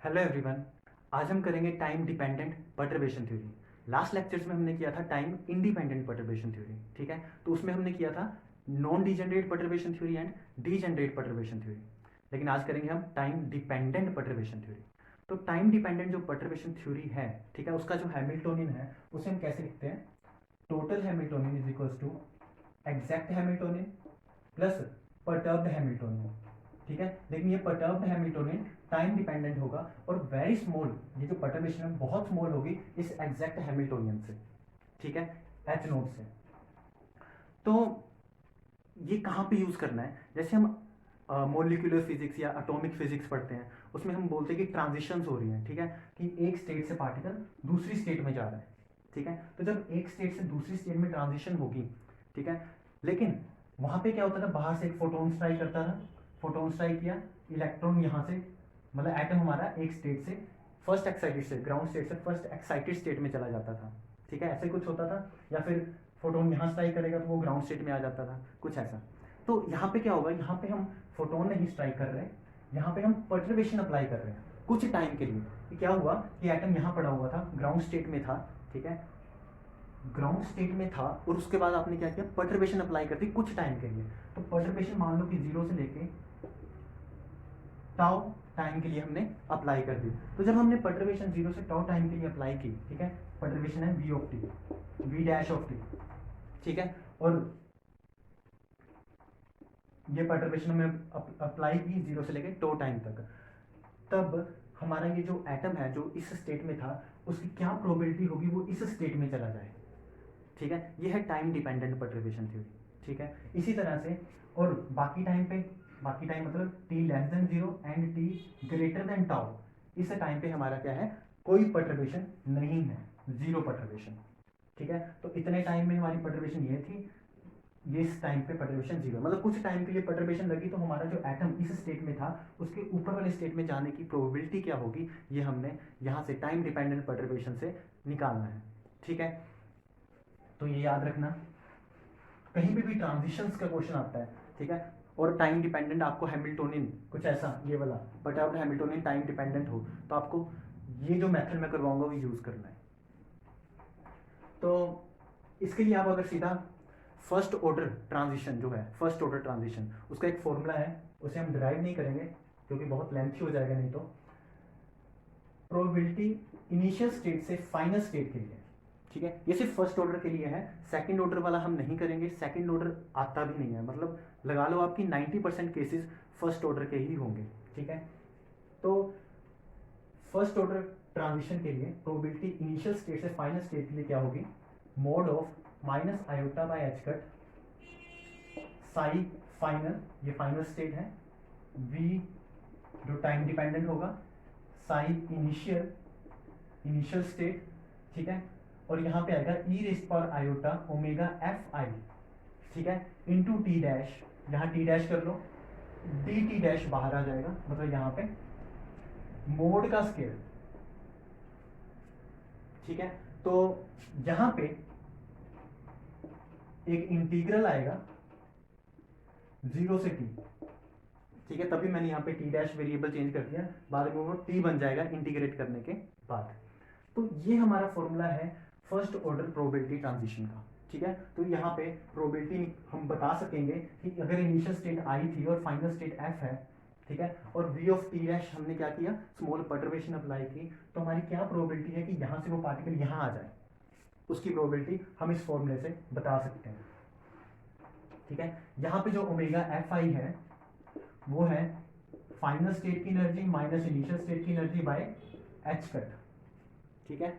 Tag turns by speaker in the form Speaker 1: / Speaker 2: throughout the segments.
Speaker 1: Hello everyone. आज हम करेंगे time dependent perturbation theory. Last lectures में हमने किया था टाइम इंडिपेंडेंट परटर्बेशन थ्योरी। ठीक है, तो उसमें हमने किया था non degenerate perturbation theory and degenerate perturbation theory. लेकिन आज करेंगे हम टाइम डिपेंडेंट परटर्बेशन थ्योरी। तो टाइम डिपेंडेंट जो परटर्बेशन थ्योरी है, ठीक है, उसका जो हैमिल्टोनियन है उसे हम कैसे लिखते हैं? Total Hamiltonian is equals to exact Hamiltonian plus perturbed Hamiltonian. ठीक है, लेकिन ये परटर्ब्ड हैमिल्टोनियन टाइम डिपेंडेंट होगा और वेरी स्मॉल, ये जो परटर्बेशन है बहुत स्मॉल होगी इस एग्जैक्ट हैमिल्टोनियन से। ठीक है, एच नोट से। तो ये कहाँ पे यूज करना है? जैसे हम मोलिकुलर फिजिक्स या एटॉमिक फिजिक्स पढ़ते हैं, उसमें हम बोलते हैं कि ट्रांजिशंस हो रही हैं। ठीक है, कि एक स्टेट से पार्टिकल दूसरी स्टेट में जा रहा है। ठीक है, तो जब एक स्टेट से दूसरी स्टेट में ट्रांजिशन होगी, ठीक है, लेकिन वहां पे क्या होता था, बाहर से एक फोटोन स्ट्राइक करता था, फोटोन स्ट्राइक किया, इलेक्ट्रॉन यहाँ से, मतलब एटम हमारा एक स्टेट से first excited state, ground state से फर्स्ट एक्साइटेड स्टेट में चला जाता था। ठीक है, ऐसे कुछ होता था, या फिर फोटोन यहाँ स्ट्राइक करेगा तो वो ग्राउंड स्टेट में आ जाता था, कुछ ऐसा। तो यहाँ पे क्या होगा, यहाँ पे हम फोटोन नहीं स्ट्राइक कर रहे हैं, यहाँ पे हम पर्टर्बेशन अप्लाई कर रहे हैं कुछ टाइम के लिए। कि क्या हुआ कि एटम यहाँ पड़ा हुआ था, ग्राउंड स्टेट में था, ठीक है, ग्राउंड स्टेट में था, और उसके बाद आपने क्या किया, पर्टर्बेशन अप्लाई कर दी कुछ टाइम के लिए। तो पर्टर्बेशन मान लो कि 0 से लेके टाउ टाइम के लिए हमने अप्लाई कर दी। तो जब हमने पर्टर्बेशन 0 से टाउ टाइम के लिए अप्लाई की, ठीक है, पर्टर्बेशन है V of T, V dash of T, ठीक है, और ये पर्टर्बेशन में अप्लाई की 0 से लेके टो टाइम तक, तब हमारा ये जो एटम है जो इस स्टेट में था, उसकी क्या प्रोबेबिलिटी होगी वो इस स्टेट में चला जाए। ठीक है, ये है टाइम डिपेंडेंट परटर्बेशन थ्योरी। ठीक है, इसी तरह से, और बाकी टाइम पे, बाकी टाइम मतलब T less than zero and T greater then tau, इस टाइम पे हमारा क्या है, कोई परटर्बेशन नहीं है, जीरो परटर्बेशन। ठीक है, तो इतने टाइम में हमारी परटर्बेशन ये थी, ये इस टाइम पे परटर्बेशन जीरो, मतलब कुछ टाइम के लिए परटर्बेशन लगी तो हमारा जो एटम इस स्टेट में था उसके ऊपर वाले स्टेट में जाने की प्रोबेबिलिटी क्या होगी, ये हमने यहाँ से टाइम डिपेंडेंट परटर्बेशन से निकालना है। ठीक है, तो ये याद रखना, कहीं पे भी ट्रांजिशंस का क्वेश्चन आता है, ठीक है, और टाइम डिपेंडेंट आपको हैमिल्टोनियन कुछ ऐसा ये वाला, बट अब हैमिल्टोनियन टाइम डिपेंडेंट हो तो आपको ये जो मेथड मैं करवाऊंगा वो यूज करना है। तो इसके लिए आप अगर सीधा फर्स्ट ऑर्डर ट्रांजिशन जो है, फर्स्ट ऑर्डर ट्रांजिशन, उसका एक फॉर्मूला है, उसे हम डिराइव नहीं करेंगे क्योंकि बहुत लेंथी हो जाएगा नहीं तो। प्रोबेबिलिटी इनिशियल स्टेट से फाइनल स्टेट के लिए, ठीक है, ये सिर्फ फर्स्ट ऑर्डर के लिए है, सेकंड ऑर्डर वाला हम नहीं करेंगे, सेकंड ऑर्डर आता भी नहीं है, मतलब लगा लो आपकी 90% केसेस फर्स्ट ऑर्डर के ही होंगे। ठीक है, तो फर्स्ट ऑर्डर ट्रांजिशन के लिए प्रोबेबिलिटी इनिशियल स्टेट से फाइनल स्टेट के लिए क्या होगी, mode of minus iota by H cut Sai final, ये फाइनल स्टेट है, वी जो टाइम डिपेंडेंट होगा, साई इनिशियल, इनिशियल स्टेट, ठीक है, और यहां पे आएगा ई रेस्ट पर आयोटा ओमेगा एफ आई, ठीक है, इंटू टी डैश, यहां टी डैश कर लो, डी टी डैश बाहर आ जाएगा, मतलब यहां पे मोड का स्केल। ठीक है, तो यहां पे एक इंटीग्रल आएगा 0 से टी, ठीक है, तभी मैंने यहाँ पे टी डैश वेरिएबल चेंज कर दिया, बाद में वो टी बन जाएगा इंटीग्रेट करने के बाद। तो ये हमारा फॉर्मूला है फर्स्ट ऑर्डर प्रोबेबिलिटी ट्रांजिशन का। ठीक है, तो यहाँ पे प्रोबेबिलिटी हम बता सकेंगे कि अगर इनिशियल स्टेट आई थी और फाइनल स्टेट एफ है, ठीक है, और वी ऑफ टी डैश हमने क्या किया, स्मॉल परटर्बेशन अप्लाई की, तो हमारी क्या प्रोबेबिलिटी है कि यहाँ से वो पार्टिकल यहाँ आ जाए, उसकी प्रोबेबिलिटी हम इस फॉर्मूले से बता सकते हैं। ठीक है, यहाँ पे जो ओमेगा एफ आई है वो है फाइनल स्टेट की एनर्जी माइनस इनिशियल स्टेट की एनर्जी बाय एच कट। ठीक है,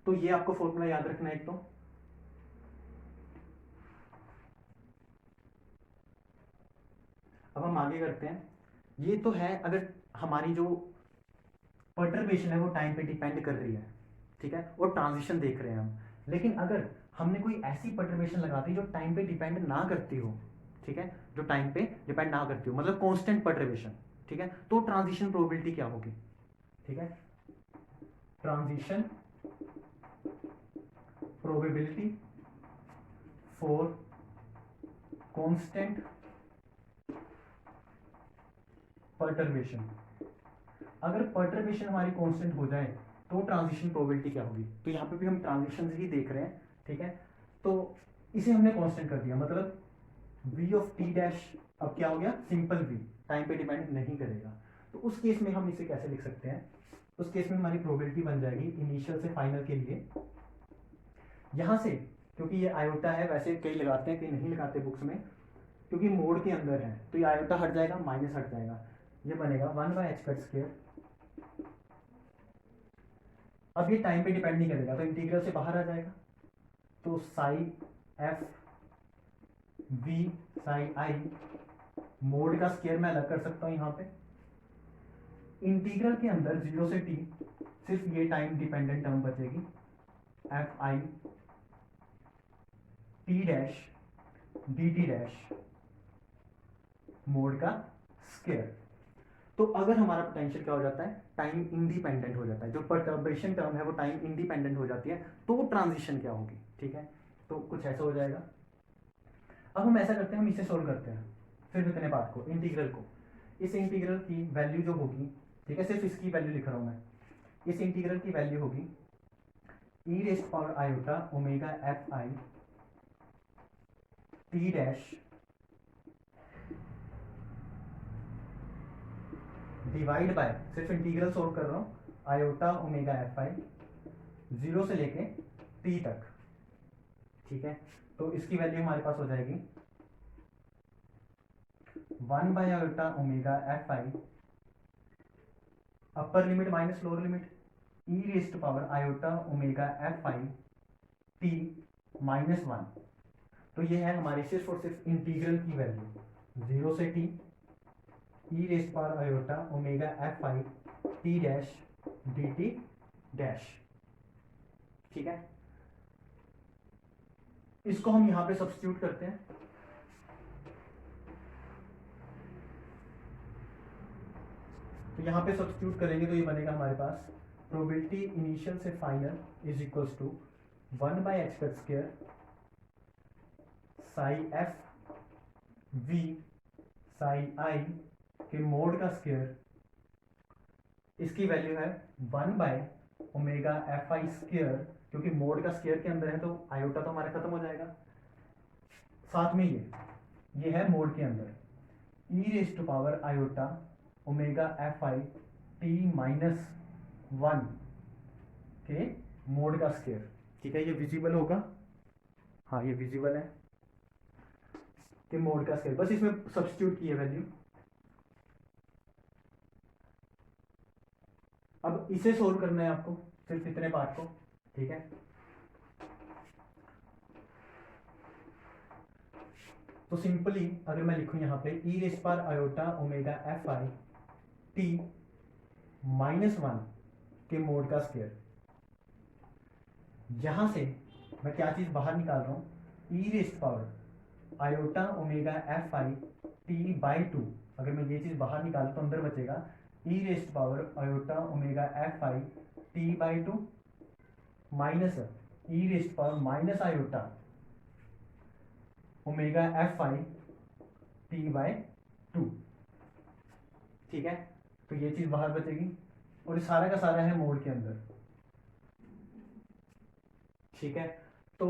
Speaker 1: तो ये आपको फॉर्मूला याद रखना है एक तो। अब हम आगे करते हैं, ये तो है अगर हमारी जो परटर्बेशन है वो टाइम पे डिपेंड कर रही है, ठीक है, और ट्रांजिशन देख रहे हैं हम। लेकिन अगर हमने कोई ऐसी परटर्बेशन लगा दी जो टाइम पे डिपेंड ना करती हो, ठीक है, जो टाइम पे डिपेंड ना करती हो, मतलब कांस्टेंट परटर्बेशन, ठीक है, तो ट्रांजिशन प्रोबेबिलिटी क्या होगी? ठीक है, transition probability for constant perturbation. अगर परटर्बेशन हमारी कांस्टेंट हो जाए तो ट्रांजिशन प्रोबेबिलिटी क्या होगी। तो यहाँ पे भी हम ट्रांजिशन ही देख रहे हैं, ठीक है। तो इसे हमने कांस्टेंट कर दिया, मतलब v ऑफ टी डैश अब क्या हो गया, सिंपल v, टाइम पे डिपेंड नहीं करेगा। तो उस केस में हम इसे कैसे लिख सकते हैं, उस केस में हमारी प्रोबेबिलिटी बन जाएगी इनिशियल से फाइनल के लिए, यहाँ से, क्योंकि ये आयोटा है, वैसे कई लगाते हैं कई नहीं लगाते बुक्स में, क्योंकि मोड के अंदर है तो ये आयोटा हट जाएगा, माइनस हट जाएगा, ये बनेगा 1/h²। अब ये टाइम पे डिपेंड नहीं करेगा तो इंटीग्रल से बाहर आ जाएगा, तो साई एफ वी साई आई, मोड का स्केयर मैं अलग कर सकता हूं यहाँ पे। इंटीग्रल के अंदर 0 से t सिर्फ ये टाइम डिपेंडेंट टर्म बचेगी, F I t dash D T dash mode का स्केयर। तो अगर हमारा पोटेंशियल क्या हो जाता है, टाइम इंडिपेंडेंट हो जाता है, जो परटर्बेशन टर्म है वो टाइम इंडिपेंडेंट हो जाती है, तो ट्रांजिशन क्या होगी, ठीक है। तो कुछ ऐसा हो जाएगा। अब हम ऐसा करते हैं, हम इसे सोल्व करते हैं, फिर इतने बात को, इंटीग्रल को, इस इंटीग्रल की वैल्यू जो होगी, ठीक है, सिर्फ इसकी वैल्यू लिख रहा हूं मैं, इस इंटीग्रल की वैल्यू होगी e raised power iota omega F I t dash divide by, सिर्फ इंटीग्रल सोल्व कर रहा हूं, आयोटा ओमेगा एफ आई 0 से लेके टी तक, ठीक है। तो इसकी वैल्यू हमारे पास हो जाएगी 1/आयोटा omega F i, upper limit minus lower limit, e raised power iota omega F I t -1। तो ये है हमारी सिर्फ और सिर्फ इंटीग्रल की वैल्यू, 0 से T E raised power iota omega F I t dash D T dash, ठीक है। इसको हम यहां पे सब्स्टिट्यूट करते हैं, तो यहां पे सब्स्टिट्यूट करेंगे तो ये बनेगा हमारे पास प्रोबेबिलिटी इनिशियल से final is equals to 1/h² psi F V psi i के मोड का स्क्वायर, इसकी वैल्यू है 1/ओमेगा एफ आई स्क्वायर, क्योंकि मोड का स्क्वायर के अंदर है तो आयोटा तो हमारा खत्म हो जाएगा, साथ में ये है मोड के अंदर e raised to power iota omega F I t -1 के मोड का स्क्वायर, ठीक है। ये विजिबल होगा, हाँ ये विजिबल है कि मोड का स्क्वायर, बस इसमें सब्स्टिट्यूट की है वैल्यू। अब इसे सोल्व करना है आपको, सिर्फ इतने पार्ट को, ठीक है। तो सिंपली अगर मैं लिखूं यहां पे e raised power iota omega F I t -1 के मोड का स्क्वायर, यहां से मैं क्या चीज बाहर निकाल रहा हूं, e raised power iota omega F I t by 2, अगर मैं ये चीज बाहर निकालूं तो अंदर बचेगा e raised power iota omega F I t by 2 minus e raised power minus iota omega F I t by 2, ठीक है। तो ये चीज बाहर बचेगी और ये सारा का सारा है मोड के अंदर, ठीक है। तो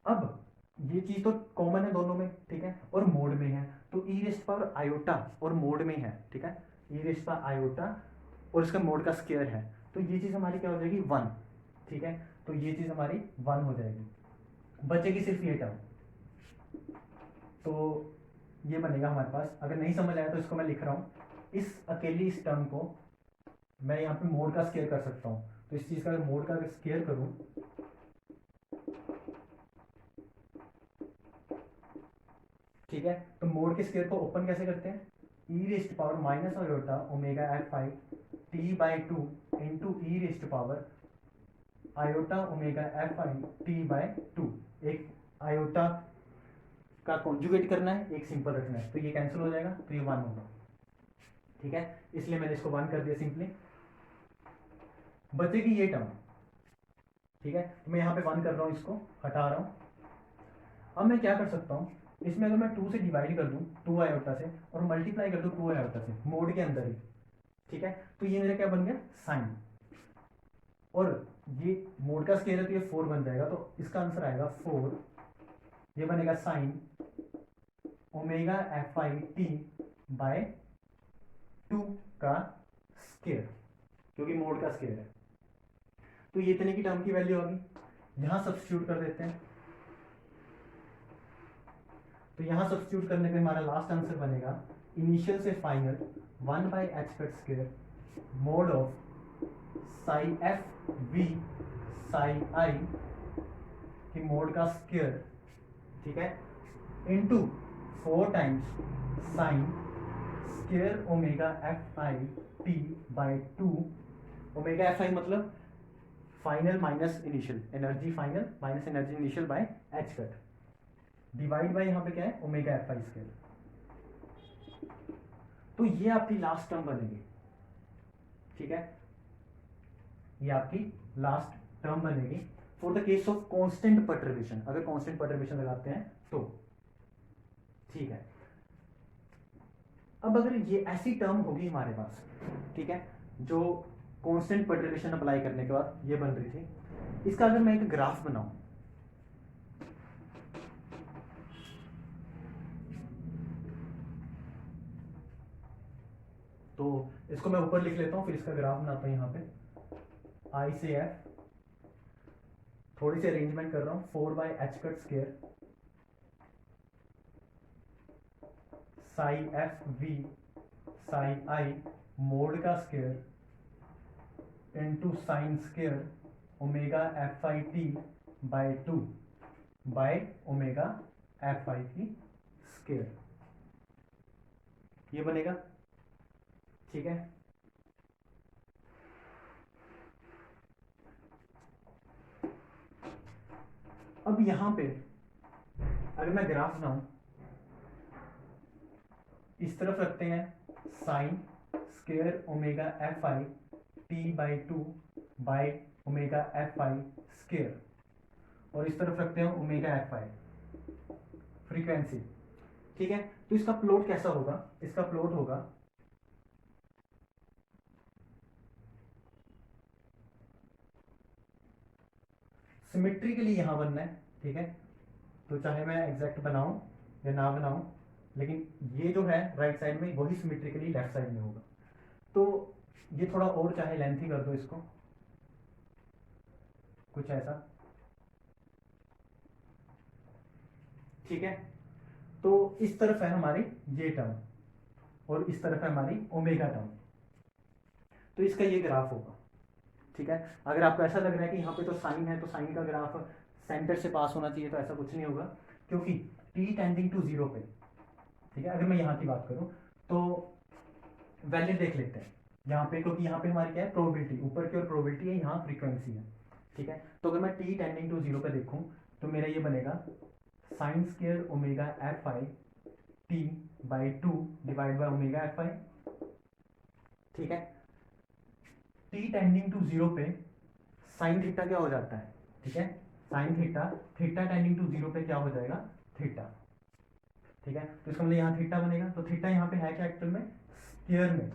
Speaker 1: अब ये चीज तो कॉमन है दोनों में, ठीक है, और मोड में है, तो ई रेस्ट पावर आयोटा और मोड में है, ठीक है, ई रेस्ट पावर आयोटा और इसका मोड का स्क्वायर है, तो ये चीज हमारी क्या हो जाएगी 1, ठीक है। तो ये चीज हमारी 1 हो जाएगी, बचेगी सिर्फ ये टर्म, तो ये बनेगा हमारे पास। अगर नहीं समझ आया तो इसको मैं लिख रहा हूं, इस अकेली इस टर्म को मैं यहाँ पे मोड का स्क्वायर कर सकता हूँ, तो इस चीज का अगर मोड का स्क्वायर करूं, ठीक है, तो मोड के स्क्वायर को ओपन कैसे करते हैं, e raised power minus iota omega F I t by 2 into e raised power iota omega F I t by 2, एक आयोटा का कॉन्जुगेट करना है, एक सिंपल रखना है, तो ये कैंसिल हो जाएगा, तो ये 1 होगा, ठीक है। इसलिए मैंने इसको 1 कर दिया सिंपली, बचेगी ये टर्म, ठीक है। तो मैं यहाँ पे 1 कर रहा हूँ, इसको हटा रहा हूँ। अब मैं क्या कर सकता हूँ, इसमें अगर मैं 2 से डिवाइड कर दूं 2 आयोटा से और मल्टीप्लाई कर दूं 2 आयोटा से मोड के अंदर ही, ठीक है, तो ये मेरा क्या बन गया साइन, और ये मोड का स्केयर है तो ये 4 बन जाएगा, तो इसका आंसर आएगा 4, ये बनेगा sine omega F I T by 2 का स्केयर, क्योंकि मोड का स्केयर है। तो ये इतने की टर्म की वैल्यू होगी, यहां सब्स्टिट्यूट कर देते हैं, तो यहां सब्स्टिट्यूट करने पे हमारा लास्ट आंसर बनेगा इनिशियल से final 1 by h cut square mod of psi F V psi i की मोड का स्केयर, ठीक है, into 4 times sine square omega F I t by 2, omega F i मतलब final minus initial, energy final minus energy initial by H cut, divide by यहाँ पे क्या है omega F I square. तो ये आपकी लास्ट टर्म बनेगी, ठीक है, ये आपकी लास्ट टर्म बनेगी for the case of constant perturbation, अगर कांस्टेंट परटर्बेशन लगाते हैं तो, ठीक है। अब अगर ये ऐसी टर्म होगी हमारे पास, ठीक है, जो कांस्टेंट परटर्बेशन अप्लाई करने के बाद ये बन रही थी, इसका अगर मैं एक ग्राफ बनाऊं, तो इसको मैं ऊपर लिख लेता हूं, फिर इसका ग्राफ बनाता हूं। यहां पे आई से एफ, थोड़ी सी अरेंजमेंट कर रहा हूं, 4 by h cut square psi F V psi I mode का square into sine square omega F I t by 2 by omega F i की स्केयर, ये बनेगा, ठीक है। अब यहां पे अगर मैं ग्राफ बनाऊं, इस तरफ रखते हैं sign square omega F I t by 2 by omega F I square, और इस तरफ रखते हैं ओमेगा एफ आई फ्रीक्वेंसी, ठीक है। तो इसका प्लॉट कैसा होगा, इसका प्लॉट होगा सिमेट्रिकली यहां बनना है, ठीक है, तो चाहे मैं एग्जैक्ट बनाऊं या ना बनाऊं, लेकिन ये जो है राइट साइड में वही सिमेट्रिकली लेफ्ट साइड में होगा। तो ये थोड़ा और चाहे लेंथी कर दो इसको, कुछ ऐसा, ठीक है। तो इस तरफ है हमारी ये टर्म और इस तरफ है हमारी ओमेगा टर्म, तो इसका ये ग्राफ होगा, ठीक है। अगर आपको ऐसा लग रहा है कि यहाँ पे तो साइन है, तो साइन का ग्राफ सेंटर से पास होना चाहिए, तो ऐसा कुछ नहीं होगा, क्योंकि t टेंडिंग टू 0 पे, ठीक है। अगर मैं यहाँ की बात करूँ तो वैल्यू देख लेते हैं यहाँ पे, क्योंकि यहाँ पे हमारी क्या है प्रोबेबिलिटी, ऊपर की ओर प्रोबेबिलिटी है, यहाँ फ्रीक्वेंसी है, ठीक है। तो अगर मैं t टेंडिंग टू 0 पे देखूँ तो मेरा ये बनेगा sign square omega F I t by 2 divide by omega F i, ठीक है। t टेंडिंग टू 0 पे साइन थीटा क्या हो जाता है, ठीक है, sine theta, theta tending to 0 पे क्या हो जाएगा थीटा, ठीक है। तो इसका मतलब यहाँ थीटा बनेगा, तो थीटा यहाँ पे है क्या एक्चुअल में स्केयर में,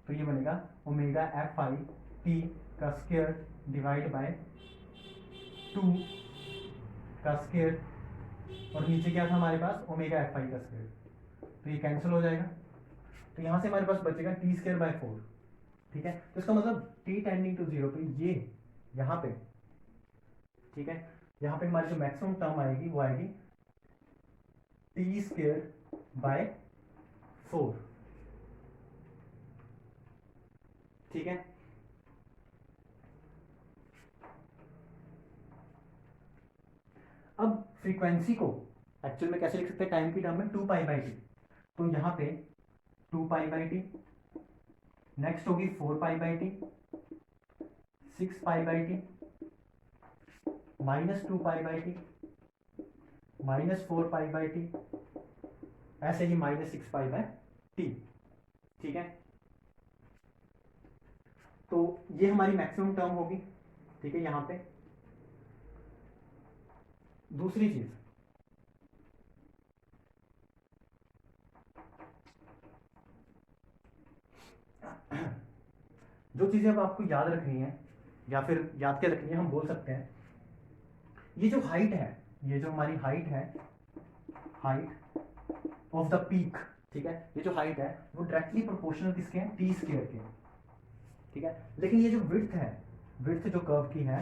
Speaker 1: तो ये बनेगा ओमेगा एफ आई टी का स्केयर डिवाइड बाय 2 का स्केयर, और नीचे क्या था हमारे पास ओमेगा एफ आई का स्केयर, तो ये कैंसिल हो जाएगा, तो यहाँ से हमारे पास बचेगा टी स्केयर बाय 4, ठीक है। तो इसका मतलब t टेंडिंग टू 0 पे ये यहाँ पे, ठीक है, यहाँ पे हमारी जो मैक्सिमम टर्म आएगी वो आएगी टी स्केयर बाय 4, ठीक है। अब फ्रीक्वेंसी को एक्चुअल में कैसे लिख सकते हैं, टाइम की टर्म में 2 पाई बाई टी, तो यहाँ पे 2 पाई बाई टी, नेक्स्ट होगी 4 pi by T, 6 pi by T, minus 2 pi by T, minus 4 pi by T, ऐसे ही माइनस 6 पाई बाई टी, ठीक है। तो ये हमारी मैक्सिमम टर्म होगी, ठीक है। यहां पे दूसरी चीज, जो चीज़ें अब आपको याद रखनी है या फिर याद क्या रखनी है, हम बोल सकते हैं ये जो हाइट है, ये जो हमारी हाइट है, हाइट ऑफ द पीक, ठीक है, ये जो हाइट है वो डायरेक्टली प्रोपोर्शनल किसके हैं, टी स्क्वायर के, ठीक है। लेकिन ये जो विड्थ है, विड्थ जो कर्व की है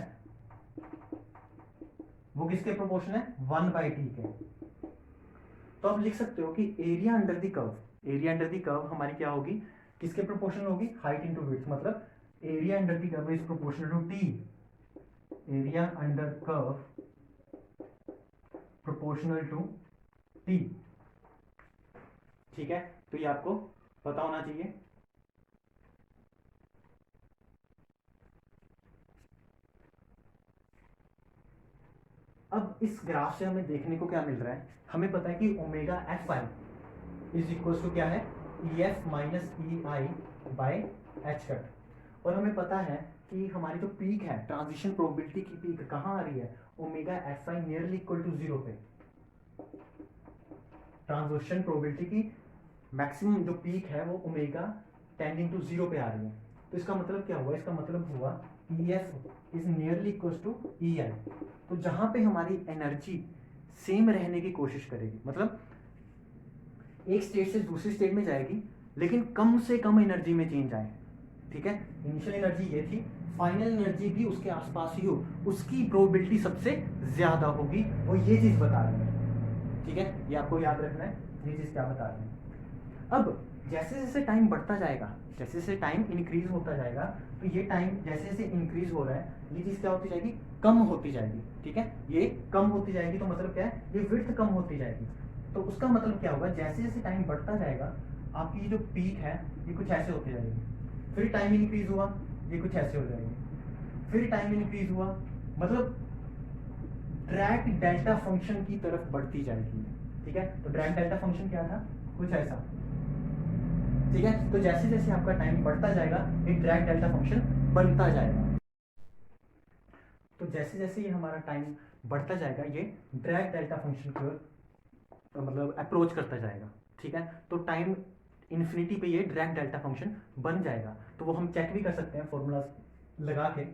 Speaker 1: वो किसके प्रोपोर्शन है, 1/t के। तो आप लिख सकते हो कि area under the curve, area under the curve हमारी क्या होगी, किसके प्रोपोर्शनल होगी, हाइट इंटू विड्थ, मतलब area under the curve is proportional to T, area under curve proportional to T, ठीक है। तो ये आपको पता होना चाहिए। अब इस ग्राफ से हमें देखने को क्या मिल रहा है, हमें पता है कि omega F I is equal to क्या है, E F minus E I by H cut. और हमें पता है कि हमारी जो पीक है, ट्रांजिशन प्रोबेबिलिटी की पीक कहाँ आ रही है, omega F I nearly equal to zero पे। ट्रांजिशन प्रोबेबिलिटी की मैक्सिमम जो पीक है वो ओमेगा टेंडिंग टू जीरो पे आ रही है। तो इसका मतलब क्या हुआ, इसका मतलब हुआ E f is nearly equal to E i. तो जहां पे हमारी एनर्जी सेम रहने की कोशिश करेगी, मतलब एक स्टेट से दूसरी स्टेट में जाएगी लेकिन कम से कम एनर्जी में चेंज आए, ठीक है। इनिशियल एनर्जी ये थी, फाइनल एनर्जी भी उसके आसपास ही हो, उसकी प्रोबेबिलिटी सबसे ज्यादा होगी, वो ये चीज बता रहे हैं, ठीक है। ये आपको याद रखना है, ये चीज क्या बता रहे हैं। अब जैसे जैसे टाइम बढ़ता जाएगा, जैसे जैसे टाइम इंक्रीज होता जाएगा, तो ये टाइम जैसे जैसे इंक्रीज हो रहा है, ये चीज़ क्या होती जाएगी, कम होती जाएगी, ठीक है। ये कम होती जाएगी तो मतलब क्या है, ये विड्थ कम होती जाएगी। तो उसका मतलब क्या होगा, जैसे जैसे टाइम बढ़ता जाएगा आपकी जो पीक है ये कुछ ऐसे होती जाएगी, फिर टाइम इंक्रीज हुआ ये कुछ ऐसे हो जाएगी, फिर टाइम इंक्रीज हुआ, मतलब ड्रैग डेल्टा फंक्शन की तरफ बढ़ती जाएगी, ठीक है। तो ड्रैग डेल्टा फंक्शन क्या था, कुछ ऐसा, ठीक है। तो जैसे जैसे आपका टाइम बढ़ता जाएगा ये ड्रैग डेल्टा फंक्शन बनता जाएगा। तो जैसे जैसे ये हमारा टाइम बढ़ता जाएगा ये ड्रैग डेल्टा फंक्शन की ओर मतलब अप्रोच करता जाएगा, ठीक है। तो टाइम इन्फिनिटी पे ये ड्रैग डेल्टा फंक्शन बन जाएगा। तो वो हम चेक भी कर सकते हैं फॉर्मूला लगा के।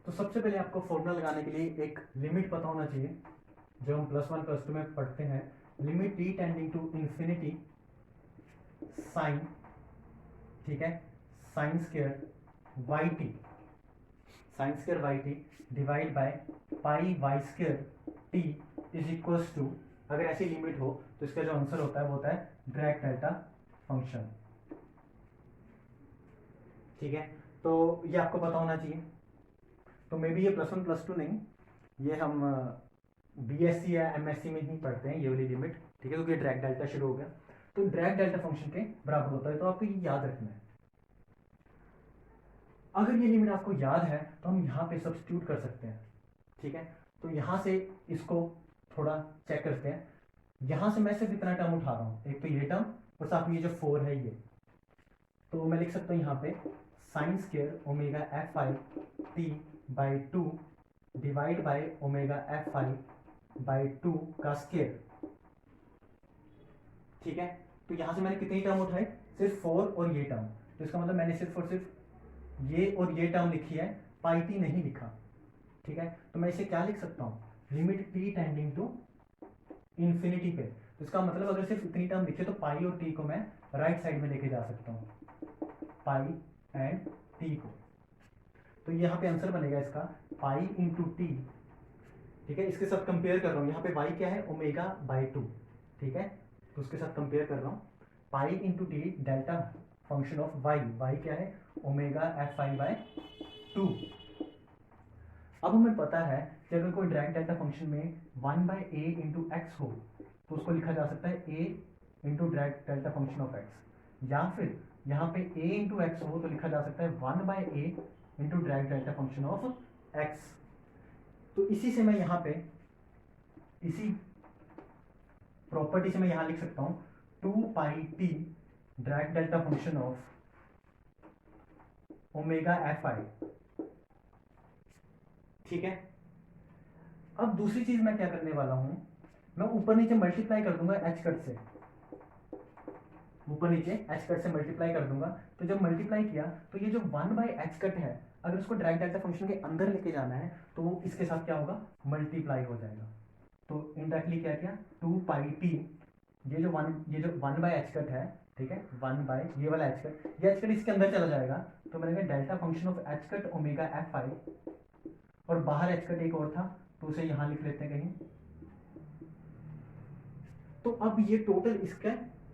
Speaker 1: तो सबसे पहले आपको फॉर्मूला लगाने के लिए एक लिमिट पता होना चाहिए, जो हम +1 +2 में पढ़ते हैं, limit T tending to infinity sine, ठीक है, sine square Y T, sine square Y T divide by pi Y square T is equals to, अगर ऐसी लिमिट हो तो इसका जो आंसर होता है वो होता है ड्रैग डेल्टा फंक्शन, ठीक है। तो ये आपको पता होना चाहिए। तो मे बी ये +1 +2 नहीं, ये हम बीएससी या एमएससी में ही पढ़ते हैं ये वाली लिमिट, ठीक है, क्योंकि ड्रैग डेल्टा शुरू हो गया। तो ड्रैग डेल्टा फंक्शन के बराबर होता है, तो आपको ये याद रखना है। अगर ये लिमिट आपको याद है तो हम यहाँ पे सब्स्टिट्यूट कर सकते हैं, ठीक है। तो यहाँ से इसको थोड़ा चेक करते हैं, यहाँ से मैं सिर्फ इतना टर्म उठा रहा हूँ, एक तो ये टर्म और साथ में ये जो 4 है ये, तो मैं लिख सकता हूँ यहाँ पे sign square omega F I t by 2 divide by omega F I by 2 का स्क्वायर, ठीक है। तो यहाँ से मैंने कितनी टर्म उठाई, सिर्फ 4 और ये टर्म, तो इसका मतलब मैंने सिर्फ और सिर्फ ये और ये टर्म लिखी है, पाई टी नहीं लिखा, ठीक है। तो मैं इसे क्या लिख सकता हूँ, limit T tending to infinity पे। तो इसका मतलब अगर सिर्फ इतनी टर्म लिखे तो पाई और टी को मैं राइट साइड में लेके जा सकता हूँ, पाई एंड टी को। तो यहाँ पे आंसर बनेगा इसका पाई इंटू टी, ठीक है। इसके साथ कंपेयर कर रहा हूँ, यहाँ पे वाई क्या है, ओमेगा बाई 2, ठीक है। तो उसके साथ कंपेयर कर रहा हूँ, pi into T delta function of Y, Y क्या है, ओमेगा एफ आई बाय 2। अब हमें पता है कि अगर कोई ड्रैग डेल्टा फंक्शन में 1/a इंटू एक्स हो तो उसको लिखा जा सकता है a into drag delta function of x, या फिर यहाँ पे a इंटू एक्स हो तो लिखा जा सकता है 1/a into drag delta function of x. तो इसी से मैं यहाँ पे इसी प्रॉपर्टी से मैं यहाँ लिख सकता हूँ 2 pi t Dirac delta function of omega F i, ठीक है। अब दूसरी चीज मैं क्या करने वाला हूं, मैं ऊपर नीचे मल्टीप्लाई कर दूंगा एच कट से, ऊपर नीचे एच कट से मल्टीप्लाई कर दूंगा। तो जब मल्टीप्लाई किया तो ये जो 1/h कट है, अगर उसको डायरेक्ट डेल्टा फंक्शन के अंदर लेके जाना है तो वो इसके साथ क्या होगा, मल्टीप्लाई हो जाएगा। तो इनडायरेक्टली क्या किया, 2πt, ये जो 1/h कट है, ठीक है, 1 ये वाला h कट, ये h कट इसके अंदर चला जाएगा। तो मैंने कहा delta function of h cut omega F I, और बाहर h कट एक और था तो उसे यहां लिख लेते हैं कहीं। तो अब ये टोटल इसका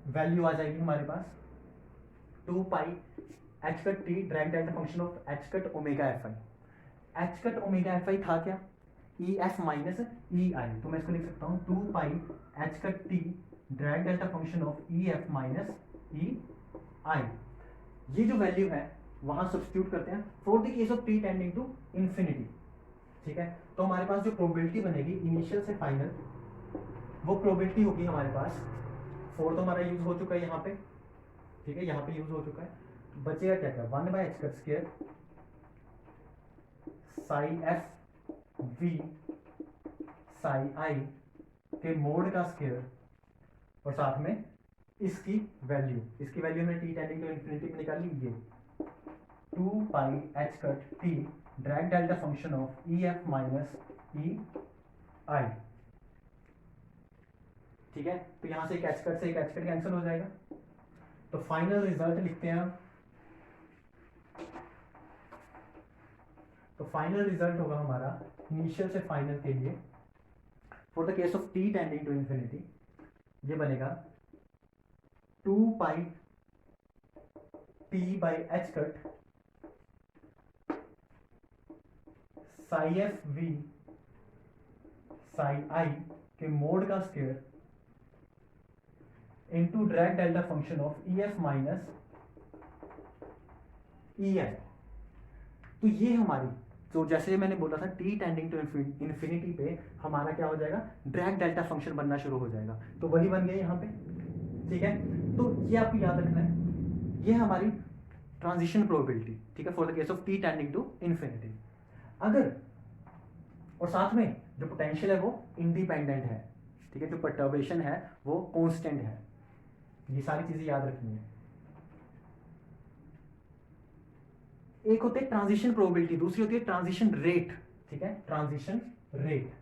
Speaker 1: वैल्यू आ जाएगी हमारे पास 2π h cut t direct delta function of h cut omega F I. h cut omega F I था क्या, E F minus E i, तो मैं इसको लिख सकता हूँ 2π h cut t direct delta function of E F minus E i. ये जो वैल्यू है वहां सब्स्टिट्यूट करते हैं for the case of t tending to infinity, ठीक है। तो हमारे पास जो प्रोबेबिलिटी बनेगी इनिशियल से फाइनल, वो प्रोबेबिलिटी होगी हमारे पास, 4 तो हमारा यूज हो चुका है यहाँ पे, ठीक है, यहाँ पे यूज हो चुका है। बचेगा क्या क्या, 1/h cut square psi F V psi i के मोड का स्क्वायर, और साथ में इसकी वैल्यू में टी टेंडिंग टू इंफिनिटी में निकाल ली, ये 2πh cut t direct delta function of E F minus E i, ठीक है। तो यहां से एक एच कट से एक एच कट कैंसिल हो जाएगा। तो फाइनल रिजल्ट लिखते हैं आप, तो फाइनल रिजल्ट होगा हमारा इनिशियल से फाइनल के लिए for the case of T tending to infinity, ये बनेगा 2π t by h cut psi F V psi i के मोड का square into direct delta function of E F minus E i. तो ये हमारी, तो जैसे मैंने बोला था टी टेंडिंग टू इंफिनिटी पे हमारा क्या हो जाएगा, डायरेक्ट डेल्टा फंक्शन बनना शुरू हो जाएगा। तो वही बन गया यहाँ पे, ठीक है। तो ये आपको याद रखना है, ये हमारी ट्रांजिशन प्रोबेबिलिटी, ठीक है, for the case of T tending to infinity. अगर, और साथ में जो पोटेंशियल है वो इंडिपेंडेंट है, ठीक है, जो परटर्बेशन है वो कांस्टेंट है, ये सारी चीजें याद रखनी है। एक होती है ट्रांजिशन प्रोबेबिलिटी, दूसरी होती है ट्रांजिशन रेट, ठीक है, ट्रांजिशन रेट।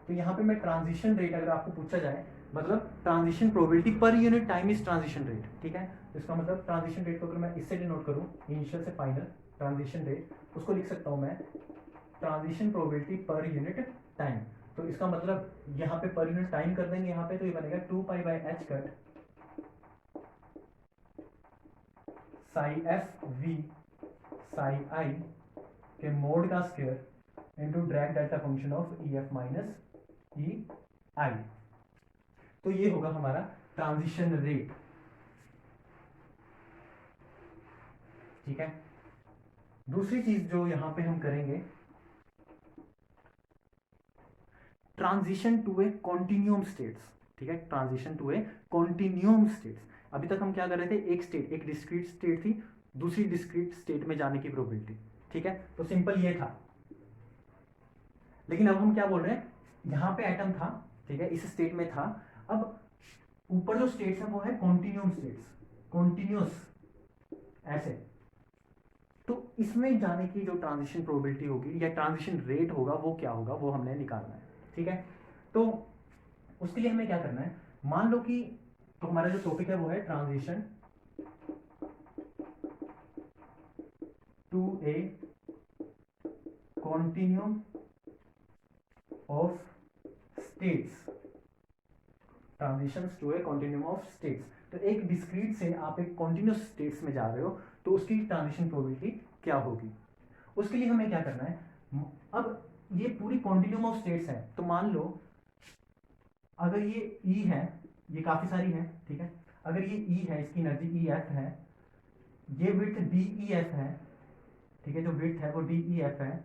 Speaker 1: तो यहां पे मैं ट्रांजिशन रेट अगर आपको पूछा जाए, मतलब transition probability per unit time is transition rate, ठीक है। तो इसका मतलब ट्रांजिशन रेट को अगर मैं इससे डिनोट करूं, इनिशियल से फाइनल ट्रांजिशन रेट, उसको लिख सकता हूं मैं transition probability per unit time. तो इसका मतलब यहाँ पे पर यूनिट टाइम कर देंगे यहाँ पे, तो ये बनेगा 2π/h cut psi F V psi i के मोड का square into direct delta function of E F minus E i. तो ये होगा हमारा ट्रांजिशन रेट, ठीक है। दूसरी चीज जो यहां पे हम करेंगे, transition to a continuum states, ठीक है, transition to a continuum states. अभी तक हम क्या कर रहे थे, एक स्टेट, एक डिस्क्रीट स्टेट थी, दूसरी डिस्क्रीट स्टेट में जाने की प्रोबेबिलिटी, ठीक है। तो सिंपल ये था, लेकिन अब हम क्या बोल रहे हैं, यहां पे एटम था, ठीक है, इस स्टेट में था, अब ऊपर जो स्टेट्स है वो है कॉन्टिन्यूम स्टेट्स, कॉन्टिन्यूस ऐसे। तो इसमें जाने की जो ट्रांजिशन प्रोबेबिलिटी होगी या ट्रांजिशन रेट होगा वो क्या होगा, वो हमने निकालना है, ठीक है। तो उसके लिए हमें क्या करना है, मान लो कि, तो हमारा जो टॉपिक है वो है transition to a continuum of states, transition to a continuum of states. तो एक डिस्क्रीट से आप एक कॉन्टिन्यूस स्टेट्स में जा रहे हो, तो उसकी ट्रांजिशन प्रोबेबिलिटी क्या होगी। उसके लिए हमें क्या करना है, अब ये पूरी कॉन्टिन्यूम ऑफ स्टेट्स है, तो मान लो अगर ये ई है, ये काफी सारी है, ठीक है, अगर ये ई है, इसकी एनर्जी ई एफ है, ये विड्थ डी ई एफ है, ठीक है, जो विड्थ है वो डी ई एफ है,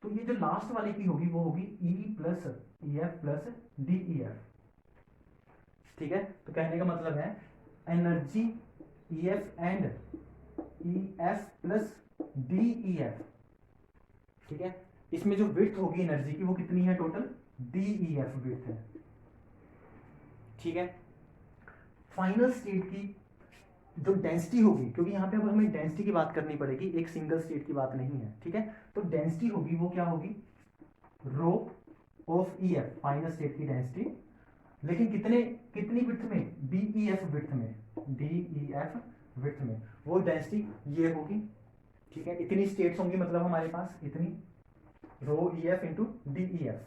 Speaker 1: तो ये जो लास्ट वाले की होगी वो होगी E plus E F plus D E F, ठीक है। तो कहने का मतलब है energy E F and E F plus D E F, ठीक है। इसमें जो विड्थ होगी एनर्जी की वो कितनी है total, D E F width है, ठीक है। फाइनल स्टेट की जो डेंसिटी होगी, क्योंकि यहाँ पे अब हमें डेंसिटी की बात करनी पड़ेगी, एक सिंगल स्टेट की बात नहीं है, ठीक है। तो डेंसिटी होगी वो क्या होगी, rho of E F, final state की डेंसिटी, लेकिन कितनी विड्थ में, डी ई एफ विड्थ में, डी ई एफ विड्थ में, वो डेंसिटी ये होगी, ठीक है। इतनी स्टेट्स होंगी मतलब हमारे पास, इतनी rho E f into d E f.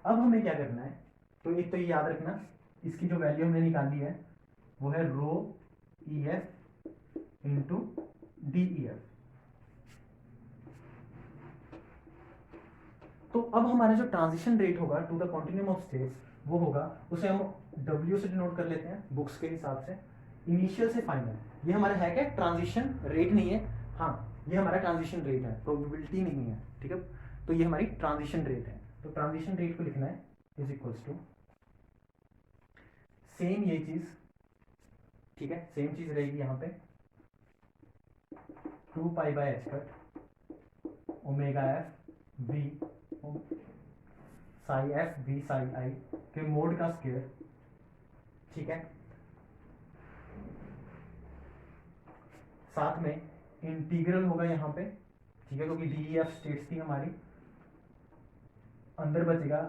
Speaker 1: अब हमें क्या करना है, तो एक तो ये याद रखना, इसकी जो वैल्यू हमने निकाली है वो है rho E f into d E f. तो अब हमारा जो ट्रांजिशन रेट होगा to the continuum of states वो होगा, उसे हम डब्ल्यू से डिनोट कर लेते हैं बुक्स के हिसाब से, इनिशियल से फाइनल। ये हमारा है क्या, ट्रांजिशन रेट नहीं है, हाँ ये हमारा ट्रांजिशन रेट है, प्रोबेबिलिटी नहीं है, ठीक है। तो ये हमारी ट्रांजिशन रेट है, तो ट्रांजिशन रेट को लिखना है इज इक्वल्स टू, सेम ये चीज, ठीक है, सेम चीज रहेगी यहाँ पे, 2 pi by H cut omega f V psi F V psi i के मोड का स्क्वायर, ठीक है। साथ में इंटीग्रल होगा यहाँ पे, ठीक है, क्योंकि डी ई एफ स्टेट्स थी हमारी, अंदर बचेगा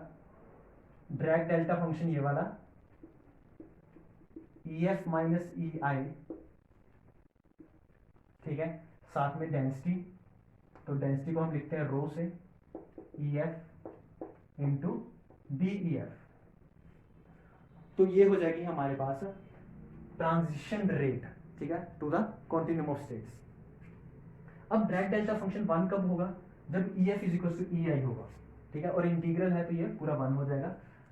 Speaker 1: ड्रैग डेल्टा फंक्शन ये वाला, E F minus E i, ठीक है, साथ में डेंसिटी, तो डेंसिटी को हम लिखते हैं रो से ई f into d E f. तो ये हो जाएगी हमारे पास ट्रांजिशन रेट, ठीक है, to the continuum of states. अब ड्रैग डेल्टा फंक्शन 1 कब होगा, जब E f is equal to E i होगा, ठीक है, और इंटीग्रल है तो ये पूरा 1 हो जाएगा,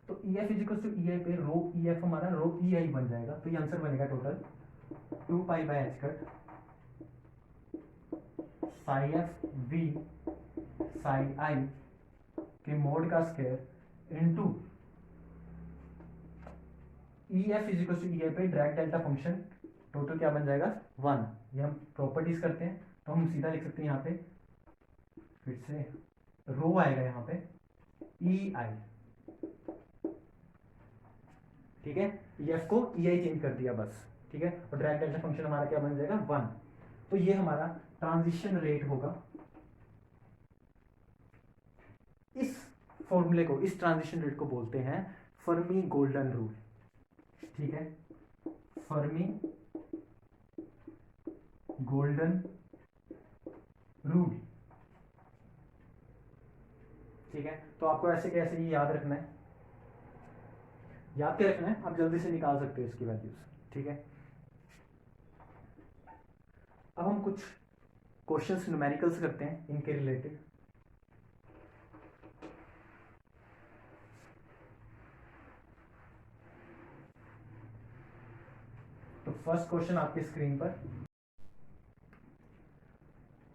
Speaker 1: तो E f is equal to E i पे रो ई एफ हमारा रो ई आई बन जाएगा, तो ये आंसर बनेगा total 2 pi by H cut psi F V psi i के मोड का square into E f is equal to E i पे ड्रैग डेल्टा फंक्शन, टोटल क्या बन जाएगा 1। ये हम प्रॉपर्टीज करते हैं तो हम सीधा लिख सकते हैं यहाँ पे, फिर से रो आएगा यहाँ पे ई आई, ठीक है, एफ को ई आई चेंज कर दिया बस, ठीक है, और ड्रैग डेल्टा फंक्शन हमारा क्या बन जाएगा 1। तो ये हमारा ट्रांजिशन रेट होगा। इस फॉर्मूले को, इस ट्रांजिशन रेट को बोलते हैं फर्मी गोल्डन रूल, ठीक है, फर्मी गोल्डन रूल, ठीक है। तो आपको ऐसे कैसे ये याद रखना है, याद क्या रखना है, आप जल्दी से निकाल सकते हो इसकी वैल्यूज, ठीक है। अब हम कुछ क्वेश्चंस न्यूमेरिकल्स करते हैं इनके रिलेटेड। तो फर्स्ट क्वेश्चन आपके स्क्रीन पर,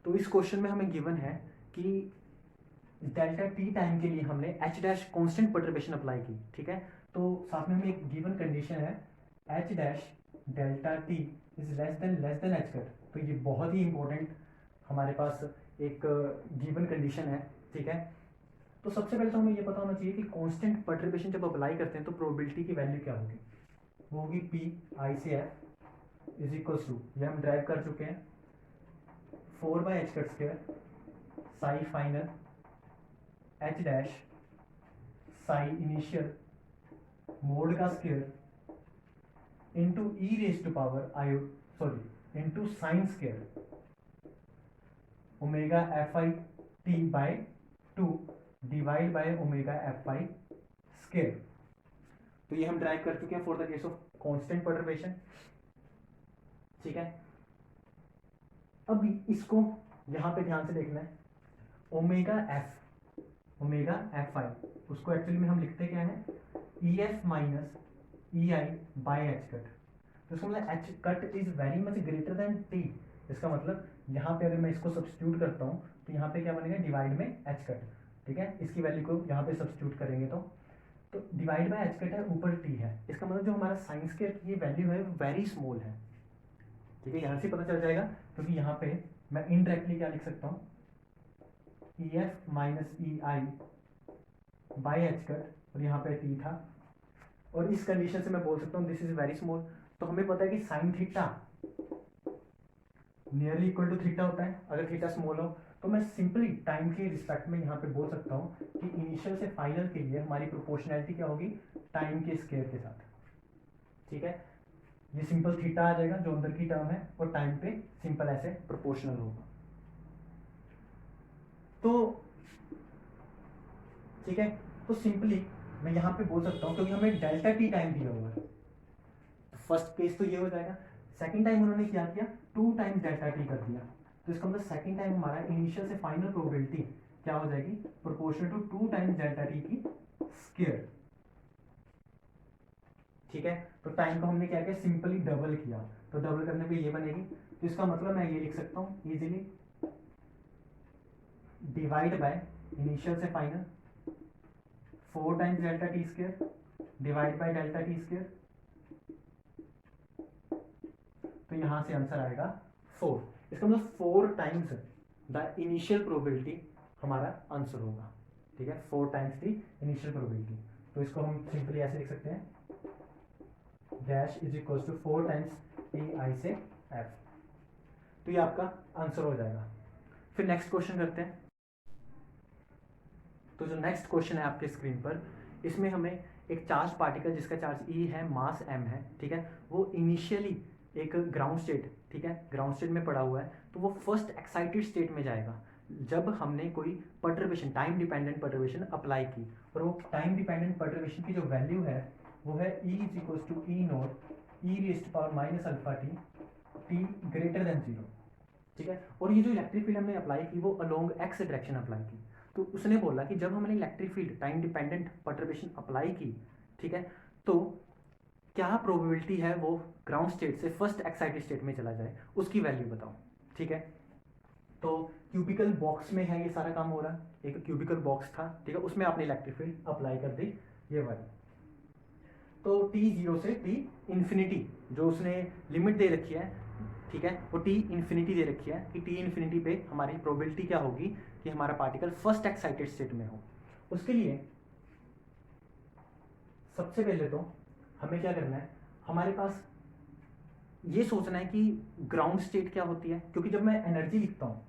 Speaker 1: तो इस क्वेश्चन में हमें गिवन है कि डेल्टा टी टाइम के लिए हमने H dash constant perturbation apply की, ठीक है। तो साथ में हमें एक गिवन कंडीशन है H dash delta T is less than H cut, तो ये बहुत ही इंपॉर्टेंट हमारे पास एक गिवन कंडीशन है, ठीक है। तो सबसे पहले तो हमें ये पता होना चाहिए कि कांस्टेंट परटर्बेशन जब अप्लाई करते हैं तो प्रोबेबिलिटी की वैल्यू क्या होगी, वो होगी पी आई से एफ इज इक्वल्स टू, ये हम ड्राइव कर चुके हैं, 4 by h cut square psi final h dash psi initial mod का square into e raise to power i, sorry into sine square omega F I T by 2 divide by omega F i square. तो ये हम derive कर चुके हैं for the case of constant perturbation, ठीक है। अब इसको यहां पे ध्यान से देखना है, ओमेगा एफ आई, उसको एक्चुअली में हम लिखते क्या है, E F minus E I by h cut. तो इसका मतलब H cut is very much greater than T, इसका मतलब यहाँ पे अगर मैं इसको सब्स्टिट्यूट करता हूँ तो यहाँ पे क्या बनेगा, डिवाइड में एच कट, ठीक है। इसकी वैल्यू को यहाँ पे सब्स्टिट्यूट करेंगे तो divide divide by H cut है, ऊपर टी है, इसका मतलब जो हमारा साइन स्क्वायर की ये वैल्यू है वेरी स्मॉल है, ठीक है। यहाँ से पता चल जाएगा क्योंकि यहाँ पे मैं इनडायरेक्टली क्या लिख सकता हूँ, E F minus E I by h cut, और यहाँ पे टी था, और इस कंडीशन से मैं बोल सकता हूँ दिस इज वेरी स्मॉल। तो हमें पता है कि sine theta nearly equal to theta होता है अगर थीटा स्मॉल हो। तो मैं सिंपली टाइम के रिस्पेक्ट में यहाँ पे बोल सकता हूँ कि इनिशियल से फाइनल के लिए हमारी प्रोपोर्शनैलिटी क्या होगी, टाइम के स्क्वायर के साथ, ठीक है। ये सिंपल थीटा आ जाएगा जो अंदर की टर्म है, और टाइम पे सिंपल ऐसे प्रोपोर्शनल होगा। तो ठीक है, तो सिंपली मैं यहाँ पे बोल सकता हूँ क्योंकि हमें डेल्टा टी टाइम दिया हुआ है, तो फर्स्ट केस तो ये हो जाएगा। सेकंड टाइम उन्होंने क्या किया, 2 टाइम्स डेल्टा टी कर दिया, तो इसका मतलब सेकंड टाइम हमारा इनिशियल से फाइनल प्रोबेबिलिटी क्या हो जाएगी, proportional to 2 times delta T की स्क्वायर, ठीक है। तो टाइम को हमने क्या किया, सिंपली डबल किया, तो डबल करने पे ये बनेगी, तो इसका मतलब मैं ये लिख सकता हूँ इजीली, डिवाइड बाय इनिशियल से final 4 times delta T square divide by delta T square, तो यहां से आंसर आएगा 4। इसका मतलब 4 टाइम्स द इनिशियल प्रोबेबिलिटी हमारा आंसर होगा, ठीक है, 4 टाइम्स द इनिशियल प्रोबेबिलिटी। तो इसको हम सिंपली ऐसे लिख सकते हैं, dash is equal to 4 times a i से एफ, तो ये आपका आंसर हो जाएगा। फिर नेक्स्ट क्वेश्चन करते हैं। तो जो नेक्स्ट क्वेश्चन है आपके स्क्रीन पर, इसमें हमें एक चार्ज पार्टिकल जिसका चार्ज ई है, मास एम है, ठीक है, वो इनिशियली एक ग्राउंड स्टेट, ठीक है, ग्राउंड स्टेट में पड़ा हुआ है, तो वो फर्स्ट एक्साइटेड स्टेट में जाएगा जब हमने कोई perturbation, time dependent perturbation apply की, और वो टाइम डिपेंडेंट पर्टर्बेशन की जो वैल्यू है वो है E is equal to E naught E raised power minus alpha T, T greater than 0, ठीक है। और ये जो इलेक्ट्रिक फील्ड हमने अप्लाई की वो अलोंग एक्स डायरेक्शन अप्लाई की, तो उसने बोला कि जब हमने electric field time dependent perturbation apply की, ठीक है, तो क्या प्रोबेबिलिटी है वो ग्राउंड स्टेट से फर्स्ट एक्साइटेड स्टेट में चला जाए, उसकी वैल्यू बताओ, ठीक है। तो क्यूबिकल बॉक्स में है ये सारा काम हो रहा है, एक क्यूबिकल बॉक्स था, ठीक है, उसमें आपने इलेक्ट्रिक फील्ड अप्लाई कर दी ये वाली। तो टी 0 से टी इन्फिनिटी जो उसने लिमिट दे रखी है, ठीक है, वो टी इन्फिनिटी दे रखी है कि टी इन्फिनिटी पे हमारी प्रोबेबिलिटी क्या होगी कि हमारा पार्टिकल फर्स्ट एक्साइटेड स्टेट में हो। उसके लिए सबसे पहले तो हमें क्या करना है, हमारे पास ये सोचना है कि ग्राउंड स्टेट क्या होती है, क्योंकि जब मैं एनर्जी लिखता हूँ,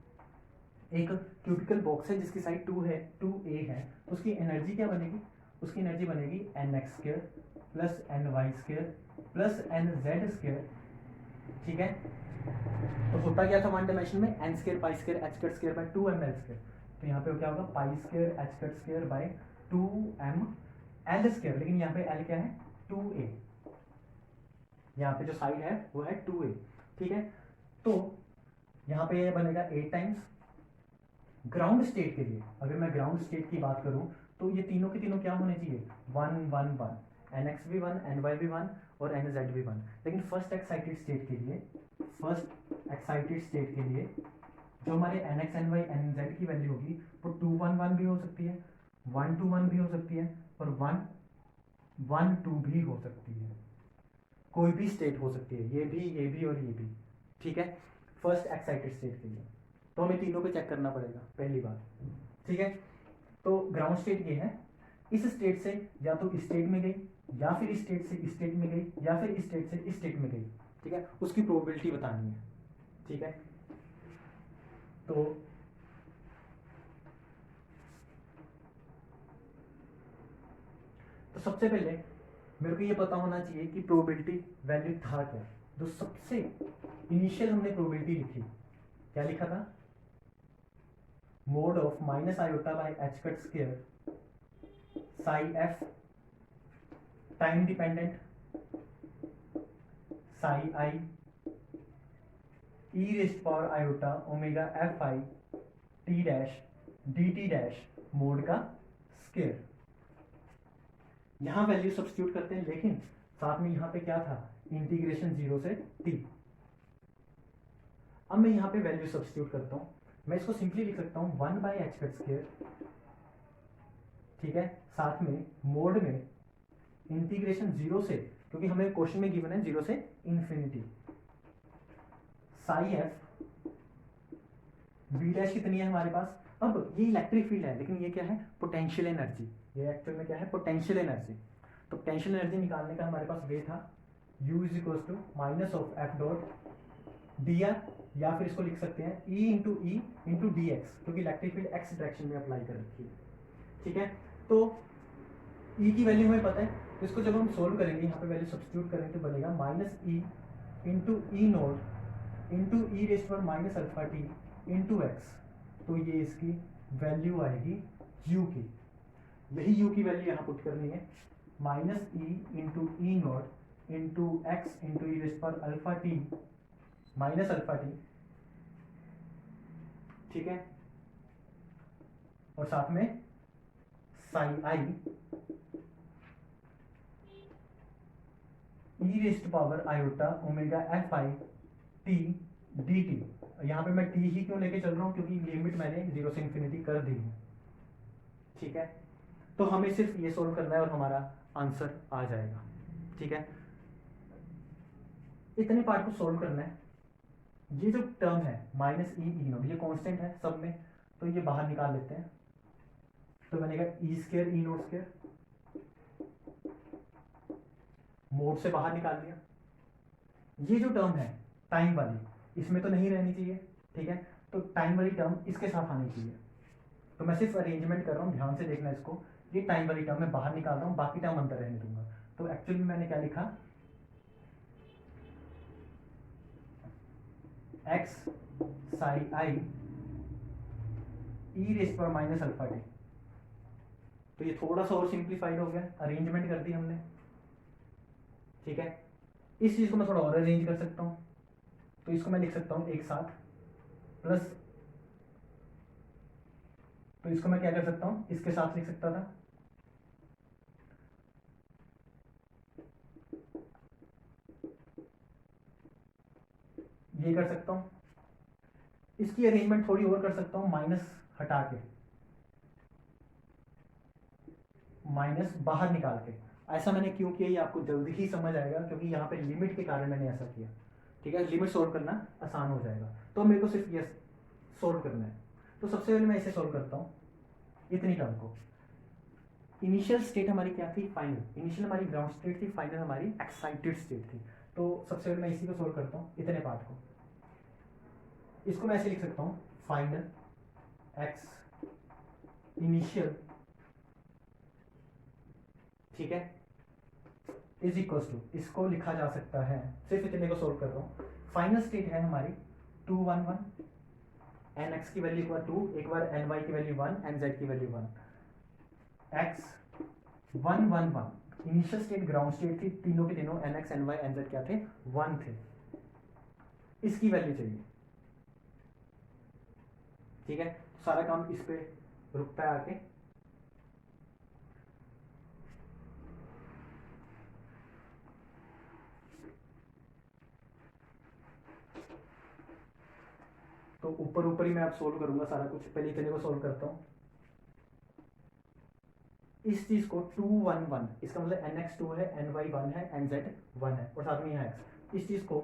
Speaker 1: एक क्यूबिकल बॉक्स है जिसकी साइड 2 है, 2a है, तो उसकी एनर्जी क्या बनेगी, उसकी एनर्जी बनेगी nx square plus ny square plus nz square, ठीक है। तो होता क्या था वन डायमेंशन में, N square pi square H cut square by 2m l square, तो यहाँ पे क्या होगा pi square H cut square by 2m l square, लेकिन यहाँ पे l क्या है 2a, यहाँ पे जो साइड है वो है 2a, ठीक है। तो यहाँ पे ये बनेगा 8 टाइम्स ग्राउंड स्टेट के लिए, अगर मैं ग्राउंड स्टेट की बात करूं तो ये तीनों के तीनों क्या होने चाहिए 1 1 1, nx भी 1 ny भी 1 और nz भी 1, लेकिन फर्स्ट एक्साइटेड स्टेट के लिए, फर्स्ट एक्साइटेड स्टेट के लिए जो हमारे nx ny nz की वैल्यू होगी वो 2 1 1 भी हो सकती है, 1 2 1 भी हो सकती है, और 1 1 2 भी हो सकती है, कोई भी स्टेट हो सकती है, ये भी और ये भी, ठीक है, फर्स्ट एक्साइटेड स्टेट के लिए। तो हमें तीनों को चेक करना पड़ेगा पहली बात, ठीक है। तो ग्राउंड स्टेट ये है, इस स्टेट से या तो इस स्टेट में गई, या फिर इस स्टेट से इस स्टेट में गई, या फिर इस स्टेट से इस स्टेट में गई, ठीक है, उसकी प्रोबेबिलिटी बतानी है, ठीक है। तो सबसे पहले मेरे को ये पता होना चाहिए कि प्रोबेबिलिटी वैल्यू था क्या, जो सबसे इनिशियल हमने प्रोबेबिलिटी लिखी, क्या लिखा था, mode of minus iota by H cut square psi F time dependent Sai i e raised power iota omega F I t dash D T dash mode का स्क्वायर, यहां वैल्यू सब्स्टिट्यूट करते हैं, लेकिन साथ में यहां पे क्या था इंटीग्रेशन 0 से t। अब मैं यहां पे वैल्यू सब्स्टिट्यूट करता हूं, मैं इसको सिंपली लिख सकता हूं 1 बाई एच कट स्क्वायर, ठीक है, साथ में मोड में इंटीग्रेशन 0 से, क्योंकि हमें क्वेश्चन में गिवन है 0 से इन्फिनिटी, साई एफ बी डैश कितनी है हमारे पास। अब ये इलेक्ट्रिक फील्ड है, लेकिन ये क्या है, पोटेंशियल एनर्जी। ये एक्चुअल में क्या है, पोटेंशियल एनर्जी। तो पोटेंशियल एनर्जी निकालने का हमारे पास वे था U is equal to minus of F dot D R, या फिर इसको लिख सकते हैं E इंटू डी एक्स, क्योंकि इलेक्ट्रिक फील्ड एक्स डायरेक्शन में अप्लाई कर रखी है। ठीक है, तो E की वैल्यू हमें पता है, तो इसको जब हम सोल्व करेंगे, यहाँ पे वैल्यू सब्स्टिट्यूट करेंगे तो बनेगा minus e into e naught into e raised पर minus alpha T into x. तो ये इसकी वैल्यू आएगी u की, यही u की वैल्यू यहाँ पुट करनी है, minus e into e naught into x into e raised पर alpha t minus alpha t. ठीक है, और साथ में psi i e raised power iota omega F I T D t. यहाँ पे मैं टी ही क्यों लेके चल रहा हूँ, क्योंकि लिमिट मैंने 0 से इन्फिनिटी कर दी है। ठीक है, तो हमें सिर्फ ये सोल्व करना है और हमारा आंसर आ जाएगा। ठीक है, इतने पार्ट को सोल्व करना है। ये जो टर्म है माइनस ई ई नोट, ये कांस्टेंट है सब में, तो ये बाहर निकाल लेते हैं, तो बनेगा ई स्क्वायर ई नोट स्क्वायर, मोड से बाहर निकाल लिया। ये जो टर्म है टाइम वाली, इसमें तो नहीं रहनी चाहिए। ठीक है, तो टाइम वाली टर्म इसके साथ आनी चाहिए, तो मैं सिर्फ अरेंजमेंट कर रहा हूँ, ध्यान से देखना इसको। ये टाइम वाली टर्म मैं बाहर निकाल रहा हूँ, बाकी टर्म अंदर रहने दूंगा। तो एक्चुअली में मैंने क्या लिखा, x Sai i E race पर माइनस अल्फा टी। तो ये थोड़ा सा और सिंप्लीफाइड हो गया, अरेंजमेंट कर दी हमने। ठीक है, इस चीज को मैं थोड़ा और अरेंज कर सकता हूँ, तो इसको मैं लिख सकता हूँ एक साथ प्लस, तो इसको मैं क्या कर सकता हूँ, इसके साथ लिख सकता था, ये कर सकता हूँ। इसकी अरेंजमेंट थोड़ी और कर सकता हूँ, माइनस हटा के, माइनस बाहर निकाल के। ऐसा मैंने क्यों किया ये आपको जल्दी ही समझ आएगा, क्योंकि यहाँ पे लिमिट के कारण मैंने ऐसा किया। ठीक है, लिमिट सोल्व करना आसान हो जाएगा, तो मेरे को सिर्फ ये सोल्व करना है। तो सबसे पहले मैं इसे सोल्व करता हूँ, इतनी टर्म को। इनिशियल स्टेट हमारी क्या थी, फाइनल। इनिशियल हमारी ग्राउंड स्टेट थी, फाइनल हमारी एक्साइटेड स्टेट थी। तो सबसे पहले मैं इसी को सोल्व करता हूँ, इतने पार्ट को। इसको मैं ऐसे लिख सकता हूँ, फाइनल एक्स इनिशियल, ठीक है, इज इक्वल टू, इसको लिखा जा सकता है, सिर्फ इतने को सोल्व कर रहा हूँ। फाइनल स्टेट है हमारी 2 1 1, एन एक्स की वैल्यू इक्वल 2, एक बार एन वाई की वैल्यू 1, एन जेड की value 1, X 1 1 1। Initial state ground state थी, तीनों के तीनों N X N Y N Z क्या थे, 1 थे। इसकी वैल्यू चाहिए। ठीक है, सारा काम इस पे रुकता है आके। तो ऊपर ऊपर ही मैं अब सोल्व करूंगा सारा कुछ, पहले इतने को सोल्व करता हूँ। इस चीज को 2 1 1, इसका मतलब एन एक्स 2 है, एन वाई 1 है, एन जेड 1 है, और साथ में यहाँ एक्स। इस चीज को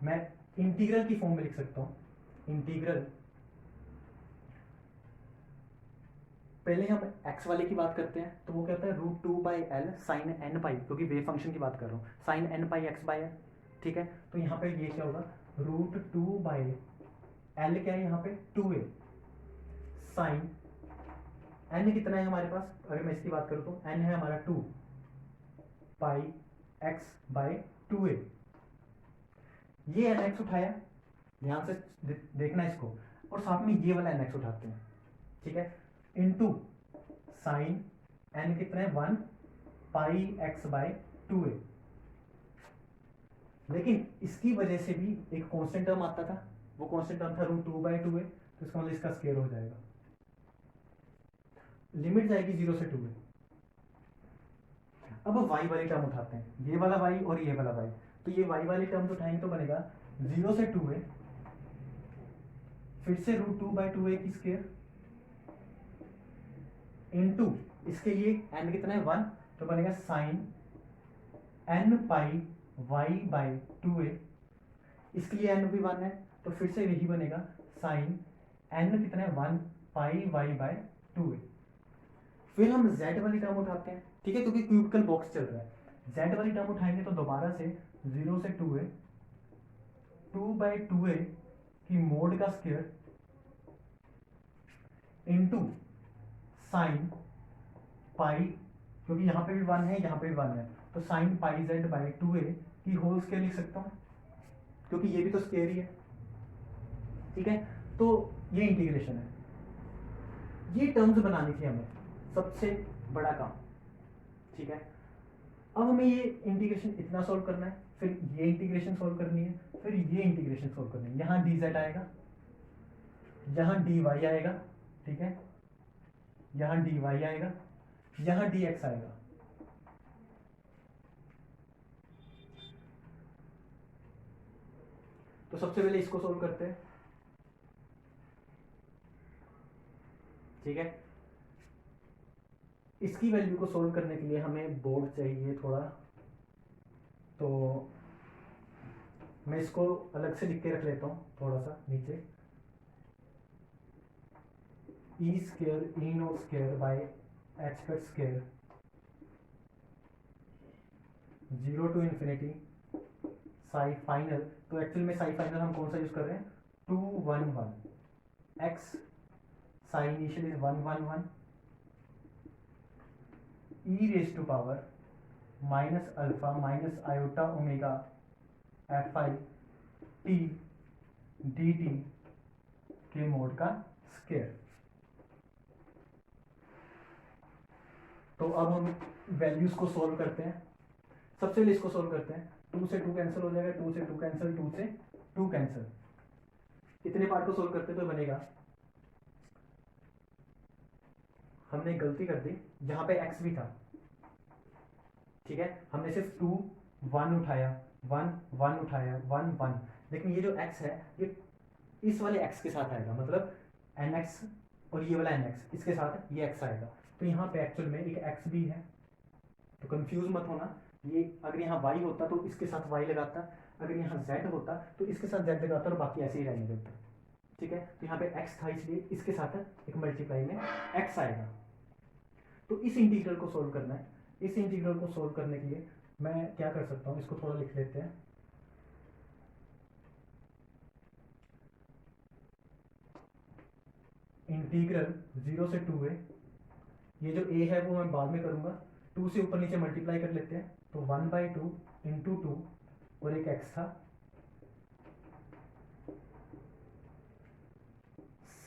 Speaker 1: मैं इंटीग्रल की फॉर्म में लिख सकता हूँ, इंटीग्रल। पहले हम एक्स वाले की बात करते हैं, तो वो कहता है √2/L साइन एन पाई, क्योंकि वेव फंक्शन की बात कर रहा हूँ, साइन एन पाई x/L। ठीक है, तो यहाँ पे ये क्या होगा, √2/L क्या है यहाँ पे 2a, साइन एन कितना है हमारे पास, अगर मैं इसकी बात करूँ तो एन है हमारा 2 पाई x/2a। ये एन एक्स उठाया, ध्यान से देखना इसको, और साथ में ये वाला एन एक्स उठाते हैं। ठीक है, इंटू साइन एन कितना है 1 पाई x/2a। लेकिन इसकी वजह से भी एक कांस्टेंट टर्म आता था, वो कांस्टेंट टर्म था √2/2a, तो इसका मतलब इसका स्क्वायर हो जाएगा। लिमिट जाएगी 0 से 2a। अब y वाली टर्म उठाते हैं, ये वाला y और ये वाला y, तो ये y वाली टर्म उठाएंगे तो बनेगा 0 से 2a, फिर से √2/2a की स्क्वायर, इनटू इसके लिए n कितना है 1, तो बनेगा sine N pi Y by 2a। इसके लिए एन भी 1 है, तो फिर से यही बनेगा साइन एन कितना है 1 पाई वाई बाय 2a। फिर हम z वाली टर्म उठाते हैं, ठीक है, क्योंकि क्यूबिकल बॉक्स चल रहा है। z वाली टर्म उठाएंगे तो दोबारा से 0 से 2a, 2/2a की मोड का स्क्वायर इंटू साइन पाई, क्योंकि यहाँ पे भी 1 है यहाँ पे भी 1 है, तो sine pi z by 2a की होल स्क्वायर लिख सकता हूँ, क्योंकि ये भी तो स्क्वायर ही है, ठीक है। तो ये इंटीग्रेशन है, ये टर्म्स बनानी थी हमें, सबसे बड़ा काम, ठीक है। अब हमें ये इंटीग्रेशन इतना सॉल्व करना है, फिर ये इंटीग्रेशन सॉल्व करनी है, फिर ये इंटीग्रेशन सॉल्व करनी है। यहाँ dz आएगा, यहाँ dy आएगा, ठीक है, यहाँ dy आएगा, यहाँ dx आएगा। तो सबसे पहले इसको सॉल्व करते हैं, ठीक है। इसकी वैल्यू को सॉल्व करने के लिए हमें बोर्ड चाहिए थोड़ा, तो मैं इसको अलग से लिख के रख लेता हूँ थोड़ा सा नीचे। E square E naught square by H cut square 0 to infinity psi final. तो एक्चुअल में साई फाइनल हम कौन सा यूज कर रहे हैं, 2 1 1 X psi initial is 1 1 1 E raise to power minus alpha minus iota omega F I T D T के mode का स्क्वायर। तो अब हम वैल्यूज को सॉल्व करते हैं। सबसे पहले इसको सॉल्व करते हैं, 2 से 2 कैंसिल हो जाएगा, 2 से 2 कैंसिल, 2 से 2 कैंसिल। इतने पार्ट को सॉल्व करते तो बनेगा, हमने गलती कर दी, यहाँ पे x भी था, ठीक है, हमने सिर्फ 2 1 उठाया, 1 1 उठाया, 1 1, लेकिन ये जो x है ये इस वाले x के साथ आएगा, मतलब nx और ये वाला nx इसके साथ ये x आएगा। तो यहाँ पे एक्चुअल में एक x भी है, तो कंफ्यूज मत होना। ये अगर यहाँ y होता तो इसके साथ y लगाता, अगर यहाँ z होता तो इसके साथ z लगाता और बाकी ऐसे ही रहने देता, ठीक है। तो यहाँ पे x था, इसलिए इसके साथ एक मल्टीप्लाई में x आएगा। तो इस इंटीग्रल को सोल्व करना है। इस इंटीग्रल को सोल्व करने के लिए मैं क्या कर सकता हूँ, इसको थोड़ा लिख लेते हैं। इंटीग्रल 0 से 2a, ये जो a है वो मैं बाद में करूंगा, 2 से ऊपर नीचे मल्टीप्लाई कर लेते हैं, तो 1/2 इंटू 2 और एक x था,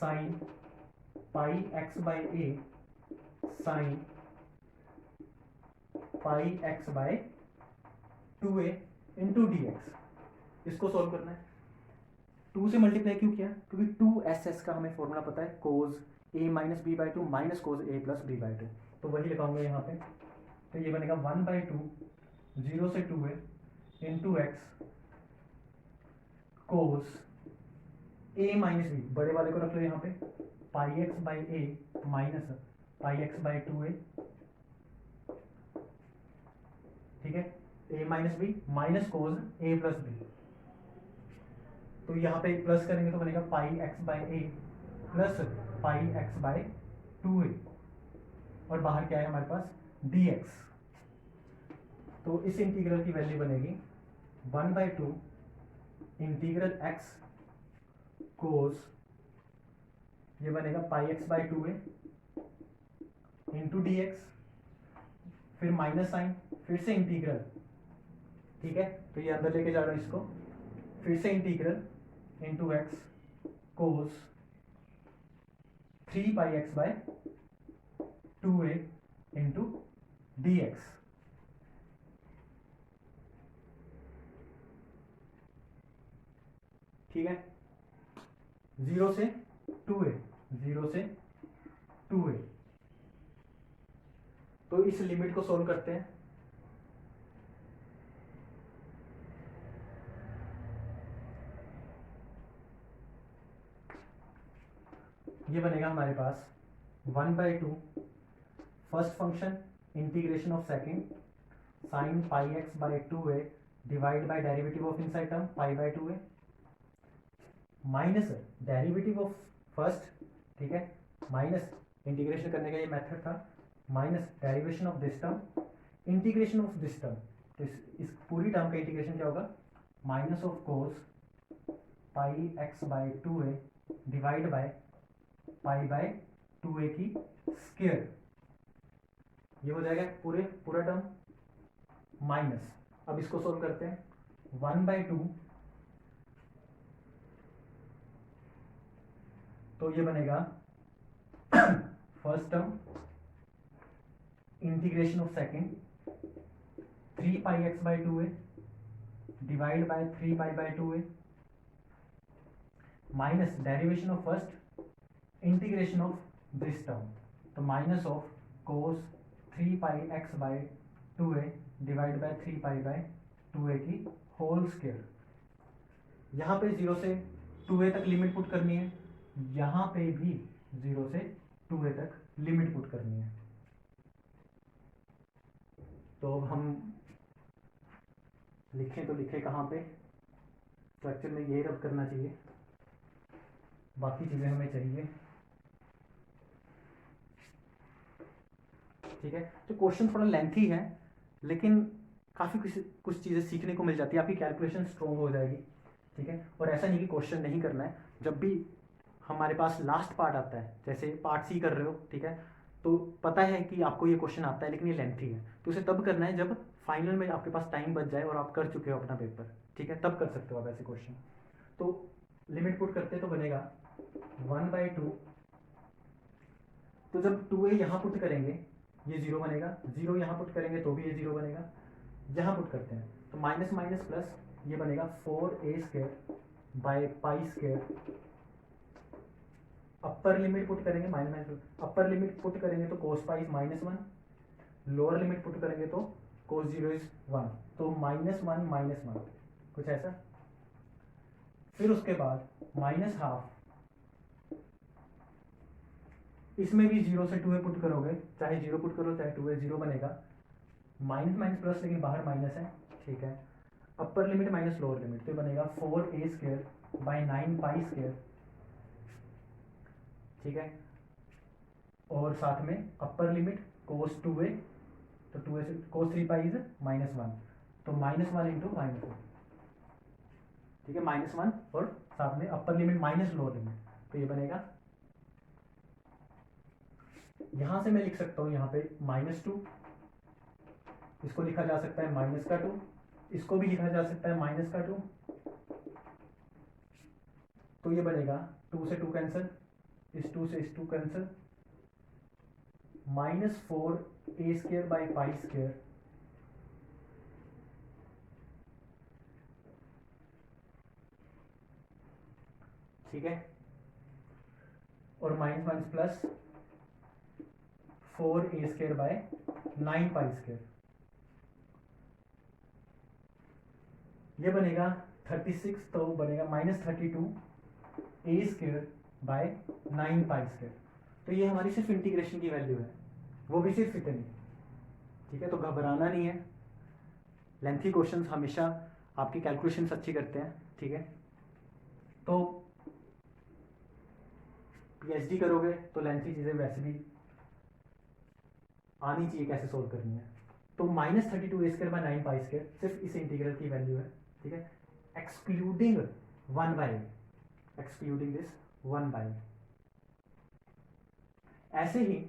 Speaker 1: sine pi x by a sine pi x by 2a into dx। इसको सॉल्व करना है। 2 से मल्टीप्लाई क्यों किया, क्योंकि 2ss का हमें फॉर्मूला पता है, cos a minus B by 2 minus cos a plus B by 2, तो वही लगाऊंगा यहाँ पे। तो ये बनेगा 1/2 0 से 2a into x cos a minus b, बड़े वाले को रख लो यहाँ पे, pi x by a minus pi x by 2a, ठीक है, a minus b minus cos a plus b. तो यहाँ पे प्लस करेंगे तो बनेगा pi x by a plus pi x by 2a, और बाहर क्या है हमारे पास dx। तो इस इंटीग्रल की वैल्यू बनेगी 1/2 इंटीग्रल x कोस, ये बनेगा pi x by 2a into D x, फिर माइनस साइन, फिर से इंटीग्रल, ठीक है, तो ये अंदर लेके जा रहा हूं इसको, फिर से integral into x cos 3 pi x by 2a into D x. ठीक है, 0 से 2a, 0 से 2a। तो इस लिमिट को सोल्व करते हैं। ये बनेगा हमारे पास 1/2 first function integration of second sine pi x by 2a divide by derivative of inside term pi by 2a minus derivative of first, ठीक है, माइनस इंटीग्रेशन करने का ये मेथड था, minus derivation of this term integration of this term. तो इस पूरी term का इंटीग्रेशन क्या होगा, minus of cos pi x by 2a divide by pi by 2a की स्क्वायर, ये हो जाएगा पूरा टर्म माइनस। अब इसको सोल्व करते हैं, 1/2 तो ये बनेगा first term integration of second 3 pi x by 2a divide by 3 pi by 2a minus derivation of first integration of this term, तो minus of cos 3 pi x by 2a divide by 3 pi by 2a की whole square. यहाँ पे 0 से 2a तक limit put करनी है, यहाँ पे भी 0 से 2a तक लिमिट पुट करनी है। तो अब हम लिखें तो लिखें कहाँ पे, तो एक्चुअल में ये रब करना चाहिए, बाकी चीज़ें हमें चाहिए, ठीक है। तो क्वेश्चन थोड़ा लेंथी है लेकिन काफ़ी कुछ चीज़ें सीखने को मिल जाती है, आपकी कैलकुलेशन स्ट्रॉन्ग हो जाएगी, ठीक है। और ऐसा नहीं कि क्वेश्चन नहीं करना है, जब भी हमारे पास लास्ट पार्ट आता है, जैसे पार्ट सी कर रहे हो, ठीक है, तो पता है कि आपको ये क्वेश्चन आता है लेकिन ये लेंथी है, तो उसे तब करना है जब फाइनल में आपके पास टाइम बच जाए और आप कर चुके हो अपना पेपर, ठीक है, तब कर सकते हो आप ऐसे क्वेश्चन। तो लिमिट पुट करते तो बनेगा 1/2, तो जब 2a यहाँ पुट करेंगे ये 0 बनेगा, 0 यहाँ पुट करेंगे तो भी ये 0 बनेगा, यहाँ पुट करते हैं तो माइनस माइनस प्लस ये बनेगा 4a square by pi square. Upper limit put करेंगे माइनस, अपर लिमिट पुट करेंगे तो कोस पाई -1, लोअर लिमिट पुट करेंगे तो कोस 0 इज 1, तो -1 कुछ ऐसा। फिर उसके बाद -12, इसमें भी 0 से 2a पुट करोगे, चाहे 0 पुट करो चाहे 2a 0 बनेगा, माइनस माइनस प्लस लेकिन बाहर माइनस है, ठीक है। अपर लिमिट माइनस लोअर लिमिट तो बनेगा 4a square by 9 pi square, ठीक है। और साथ में अपर लिमिट कोस 2a, तो 2a से कोस 3 पाई इज -1, तो -1 इंटू -1, ठीक है, -1 और साथ में अपर लिमिट माइनस लोअर लिमिट, तो ये बनेगा, यहां से मैं लिख सकता हूं यहाँ पे -2, इसको लिखा जा सकता है -2, इसको भी लिखा जा सकता है -2, तो ये बनेगा 2 से 2 कैंसिल, इस 2 से इस 2 cancel, -4a square by pi square, ठीक है, और minus minus plus 4a square by 9 pi square, ये बनेगा 36, तो बनेगा -32a square by 9 pi square. तो ये हमारी सिर्फ इंटीग्रेशन की वैल्यू है, वो भी सिर्फ इतनी, ठीक है। तो घबराना नहीं है, लेंथी क्वेश्चंस हमेशा आपकी कैलकुलेशंस अच्छी करते हैं, ठीक है। तो पीएचडी करोगे तो लेंथी चीज़ें वैसे भी आनी चाहिए कैसे सोल्व करनी है। तो -32a square by 9 pi square सिर्फ इस इंटीग्रल की वैल्यू है, ठीक है, excluding 1/a, excluding this 1/a। ऐसे ही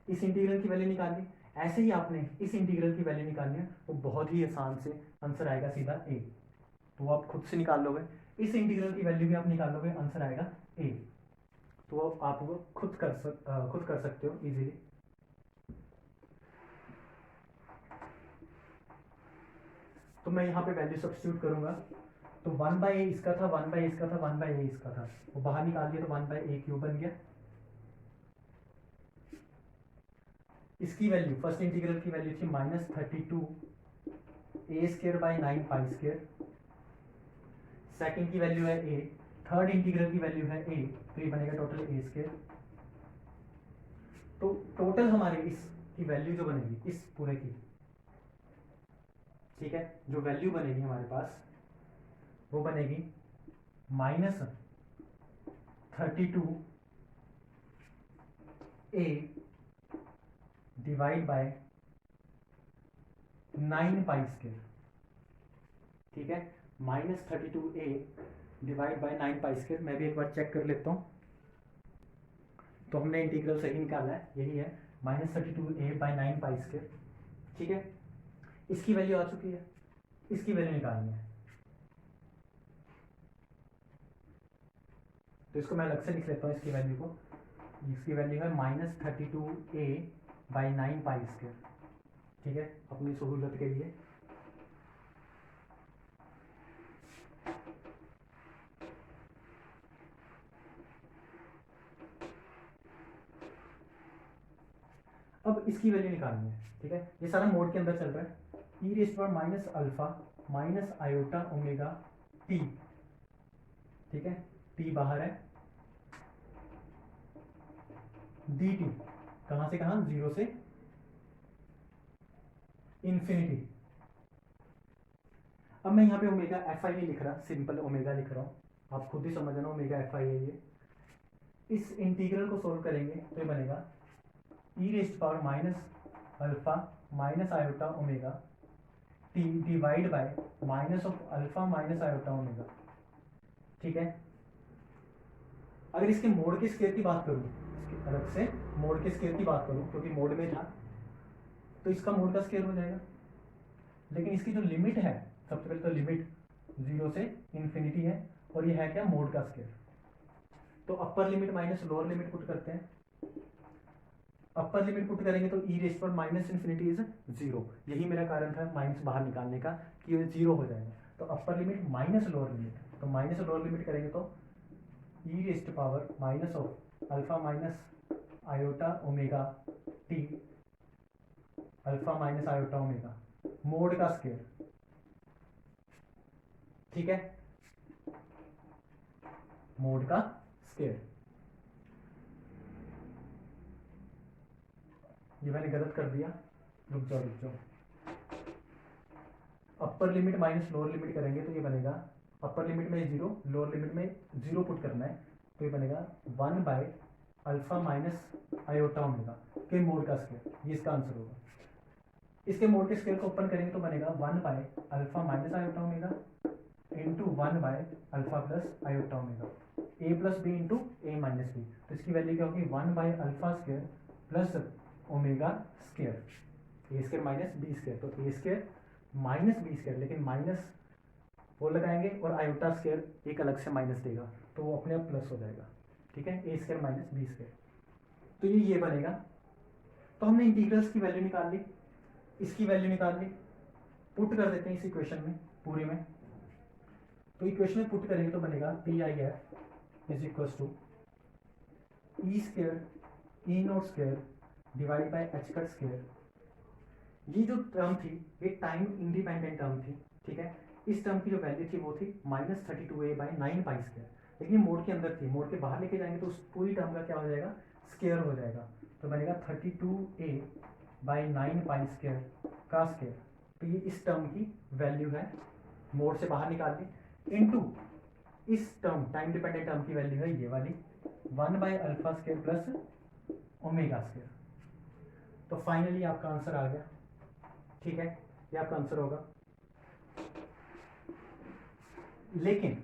Speaker 1: इस इंटीग्रल की वैल्यू निकालनी, ऐसे ही आपने इस इंटीग्रल की वैल्यू निकालनी है, वो बहुत ही आसान से आंसर आएगा सीधा a, तो आप खुद से निकाल लोगे। इस इंटीग्रल की वैल्यू भी आप निकाल लोगे, आंसर आएगा a, तो आप वो खुद कर सकते हो इजीली। तो मैं यहाँ पे वैल्यू सब्स्टिट्यूट करूंगा, तो 1/a इसका था, 1/a इसका था, 1/a इसका था, वो बाहर निकाल दिया तो 1/a क्यूब बन गया। इसकी वैल्यू फर्स्ट इंटीग्रल की वैल्यू थी -32a square by 9 pi square, second की वैल्यू है a, थर्ड इंटीग्रल की वैल्यू है a, तो ये बनेगा टोटल a स्क्वायर। तो टोटल हमारे इस की वैल्यू जो बनेगी इस पूरे की, ठीक है, जो वैल्यू बनेगी हमारे पास वो बनेगी -32a डिवाइड बाय 9π², ठीक है, -32a डिवाइड बाय 9π²। मैं भी एक बार चेक कर लेता हूँ। तो हमने इंटीग्रल सही निकाला है, यही है -32a बाय 9π², ठीक है। इसकी वैल्यू आ चुकी है, इसकी वैल्यू निकालनी है। तो इसको मैं अलग से लिख लेता हूँ, इसकी वैल्यू को। इसकी वैल्यू है -32a बाय 9π², ठीक है, अपनी सहूलत के लिए। अब इसकी वैल्यू निकालनी है, ठीक है। ये सारा मोड के अंदर चल रहा है। e⁻⁻∞ ठीक है, t बाहर है, dt कहां से कहां, 0 से इन्फिनिटी। अब मैं यहाँ पे ओमेगा fi नहीं लिख रहा, सिंपल ओमेगा लिख रहा हूँ, आप खुद ही समझ लेना ओमेगा fi है ये। इस इंटीग्रल को सोल्व करेंगे तो ये बनेगा e⁻⁻∞ t divide by -α-iω, ठीक है। अगर इसके मोड के स्क्वायर की बात करूं, अलग से मोड के स्क्वायर की बात करूं, क्योंकि मोड में था तो इसका मोड का स्क्वायर हो जाएगा। लेकिन इसकी जो लिमिट है, सबसे पहले तो लिमिट 0 से इन्फिनिटी है, और ये है क्या, मोड का स्क्वायर। तो अपर limit minus lower limit put करते हैं। अपर लिमिट पुट करेंगे तो e⁻∞ इज 0। यही मेरा कारण था माइनस बाहर निकालने का, कि ये 0 हो जाएगा। तो अपर लिमिट माइनस लोअर लिमिट, तो माइनस लोअर लिमिट करेंगे तो e⁻⁻∞t मोड का स्क्वायर, ठीक है, मोड का स्क्वायर। ये मैंने गलत कर दिया, रुक जाओ। अपर लिमिट माइनस लोअर लिमिट करेंगे तो ये बनेगा, अपर लिमिट में 0, लोअर लिमिट में 0 पुट करना है, तो ये बनेगा 1/α-iω के मोड का स्क्वायर। ये इसका आंसर होगा। इसके मोड के स्क्वायर को ओपन करेंगे तो बनेगा 1/α-iω into 1/α+iω, a plus B into a minus B. तो इसकी वैल्यू क्या होगी, 1/α² plus omega square, A square minus B square. तो A square minus B square, लेकिन माइनस वो लगाएंगे और आयोटा स्क्वायर एक अलग से माइनस देगा, तो वो अपने आप प्लस हो जाएगा, ठीक है, ए स्क्वायर माइनस बी स्क्वायर। तो ये बनेगा। तो हमने इंटीग्रल्स की वैल्यू निकाल ली, इसकी वैल्यू निकाल ली, पुट कर देते हैं इस इक्वेशन में पूरी में। तो इक्वेशन में पुट करेंगे तो बनेगा PIF is equals to E square E naught square divide by H cut square. ये जो टर्म थी ये टाइम इंडिपेंडेंट टर्म थी, ठीक है। इस टर्म की जो वैल्यू थी वो थी -32a बाई 9π², लेकिन ये मोड के अंदर थी, मोड के बाहर लेके जाएंगे तो उस पूरी टर्म का क्या हो जाएगा, स्क्वायर हो जाएगा। तो बनेगा 32a बाई 9π² का स्क्वायर। तो ये इस टर्म की वैल्यू है, मोड से बाहर निकाल दी, इनटू इस टर्म टाइम डिपेंडेंट टर्म की वैल्यू है ये वाली 1/α² प्लस ओमेगा स्क्वायर। तो फाइनली आपका आंसर आ गया, ठीक है, ये आपका आंसर होगा। लेकिन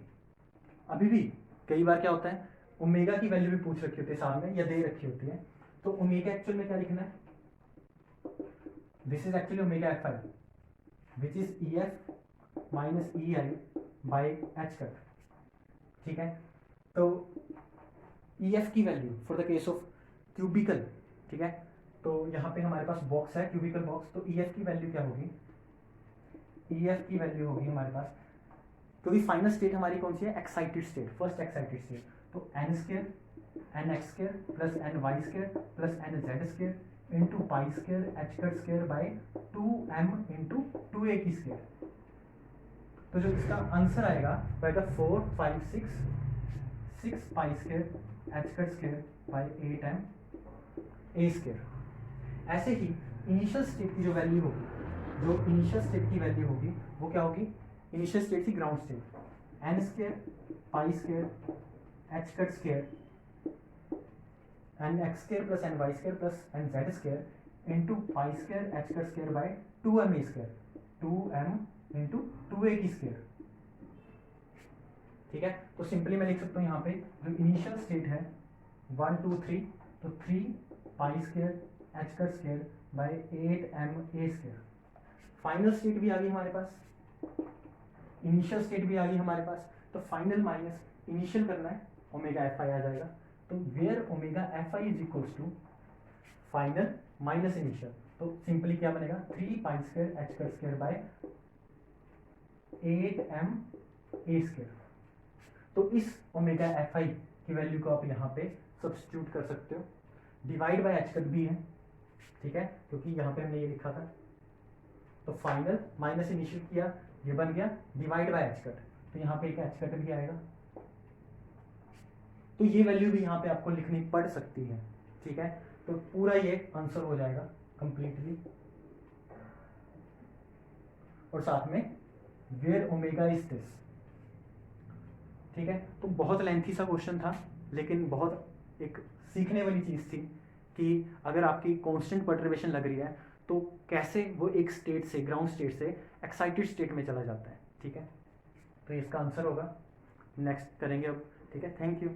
Speaker 1: अभी भी कई बार क्या होता है, ओमेगा की वैल्यू भी पूछ रखी होती है सामने या दे रखी होती है, तो ओमेगा एक्चुअल में क्या लिखना है, this is actually omega fi which is EF minus EI by h cut, ठीक है। तो EF की value for the case of cubicle, ठीक है, तो यहाँ पे हमारे पास बॉक्स है, क्यूबिकल बॉक्स, तो EF की वैल्यू क्या होगी, EF की वैल्यू होगी हमारे पास, क्योंकि फाइनल स्टेट हमारी कौन सी है, excited state, first excited state. तो n² nx² plus ny² plus nz² into π² h² by 2m into 2a की स्क्वायर। तो जो इसका आंसर आएगा वो आएगा 4 5 6 6 π² h² बाई 8m a²। ऐसे ही इनिशियल स्टेट की जो वैल्यू होगी, जो इनिशियल स्टेट की वैल्यू होगी वो क्या होगी, इनिशियल स्टेट थी ground state, N square pi square H cut square N X square plus N Y square plus N Z square into pi square H cut square by 2m A square, 2m into 2a की square. ठीक है, तो simply मैं लिख सकता हूँ यहाँ पे जो इनिशियल स्टेट है 1 2 3, तो 3 pi square H cut square by 8m A square. Final state भी आ गई हमारे पास, इनिशियल स्टेट भी आ गई हमारे पास, तो फाइनल माइनस इनिशियल करना है, ओमेगा एफ आई आ जाएगा। तो where omega F I is equals to final minus initial, तो सिंपली क्या बनेगा 3 pi square H cut square by 8m A square. तो इस ओमेगा एफ आई की वैल्यू को आप यहाँ पे सब्स्टिट्यूट कर सकते हो, डिवाइड बाय एच कट भी है, ठीक है, क्योंकि यहाँ पे हमने ये लिखा था। तो फाइनल माइनस इनिशियल किया, ये बन गया डिवाइड बाय एच कट, तो यहाँ पे एक एच कट भी आएगा। तो ये वैल्यू भी यहाँ पे आपको लिखनी पड़ सकती है, ठीक है, तो पूरा ये आंसर हो जाएगा कंप्लीटली। और साथ में वेयर ओमेगा इज दिस, ठीक है। तो बहुत लेंथी सा क्वेश्चन था, लेकिन बहुत एक सीखने वाली चीज़ थी कि अगर आपकी कांस्टेंट परटर्बेशन लग रही है तो कैसे वो एक स्टेट से, ग्राउंड स्टेट से एक्साइटेड स्टेट में चला जाता है, ठीक है। तो इसका आंसर होगा, नेक्स्ट करेंगे अब, ठीक है। Thank you.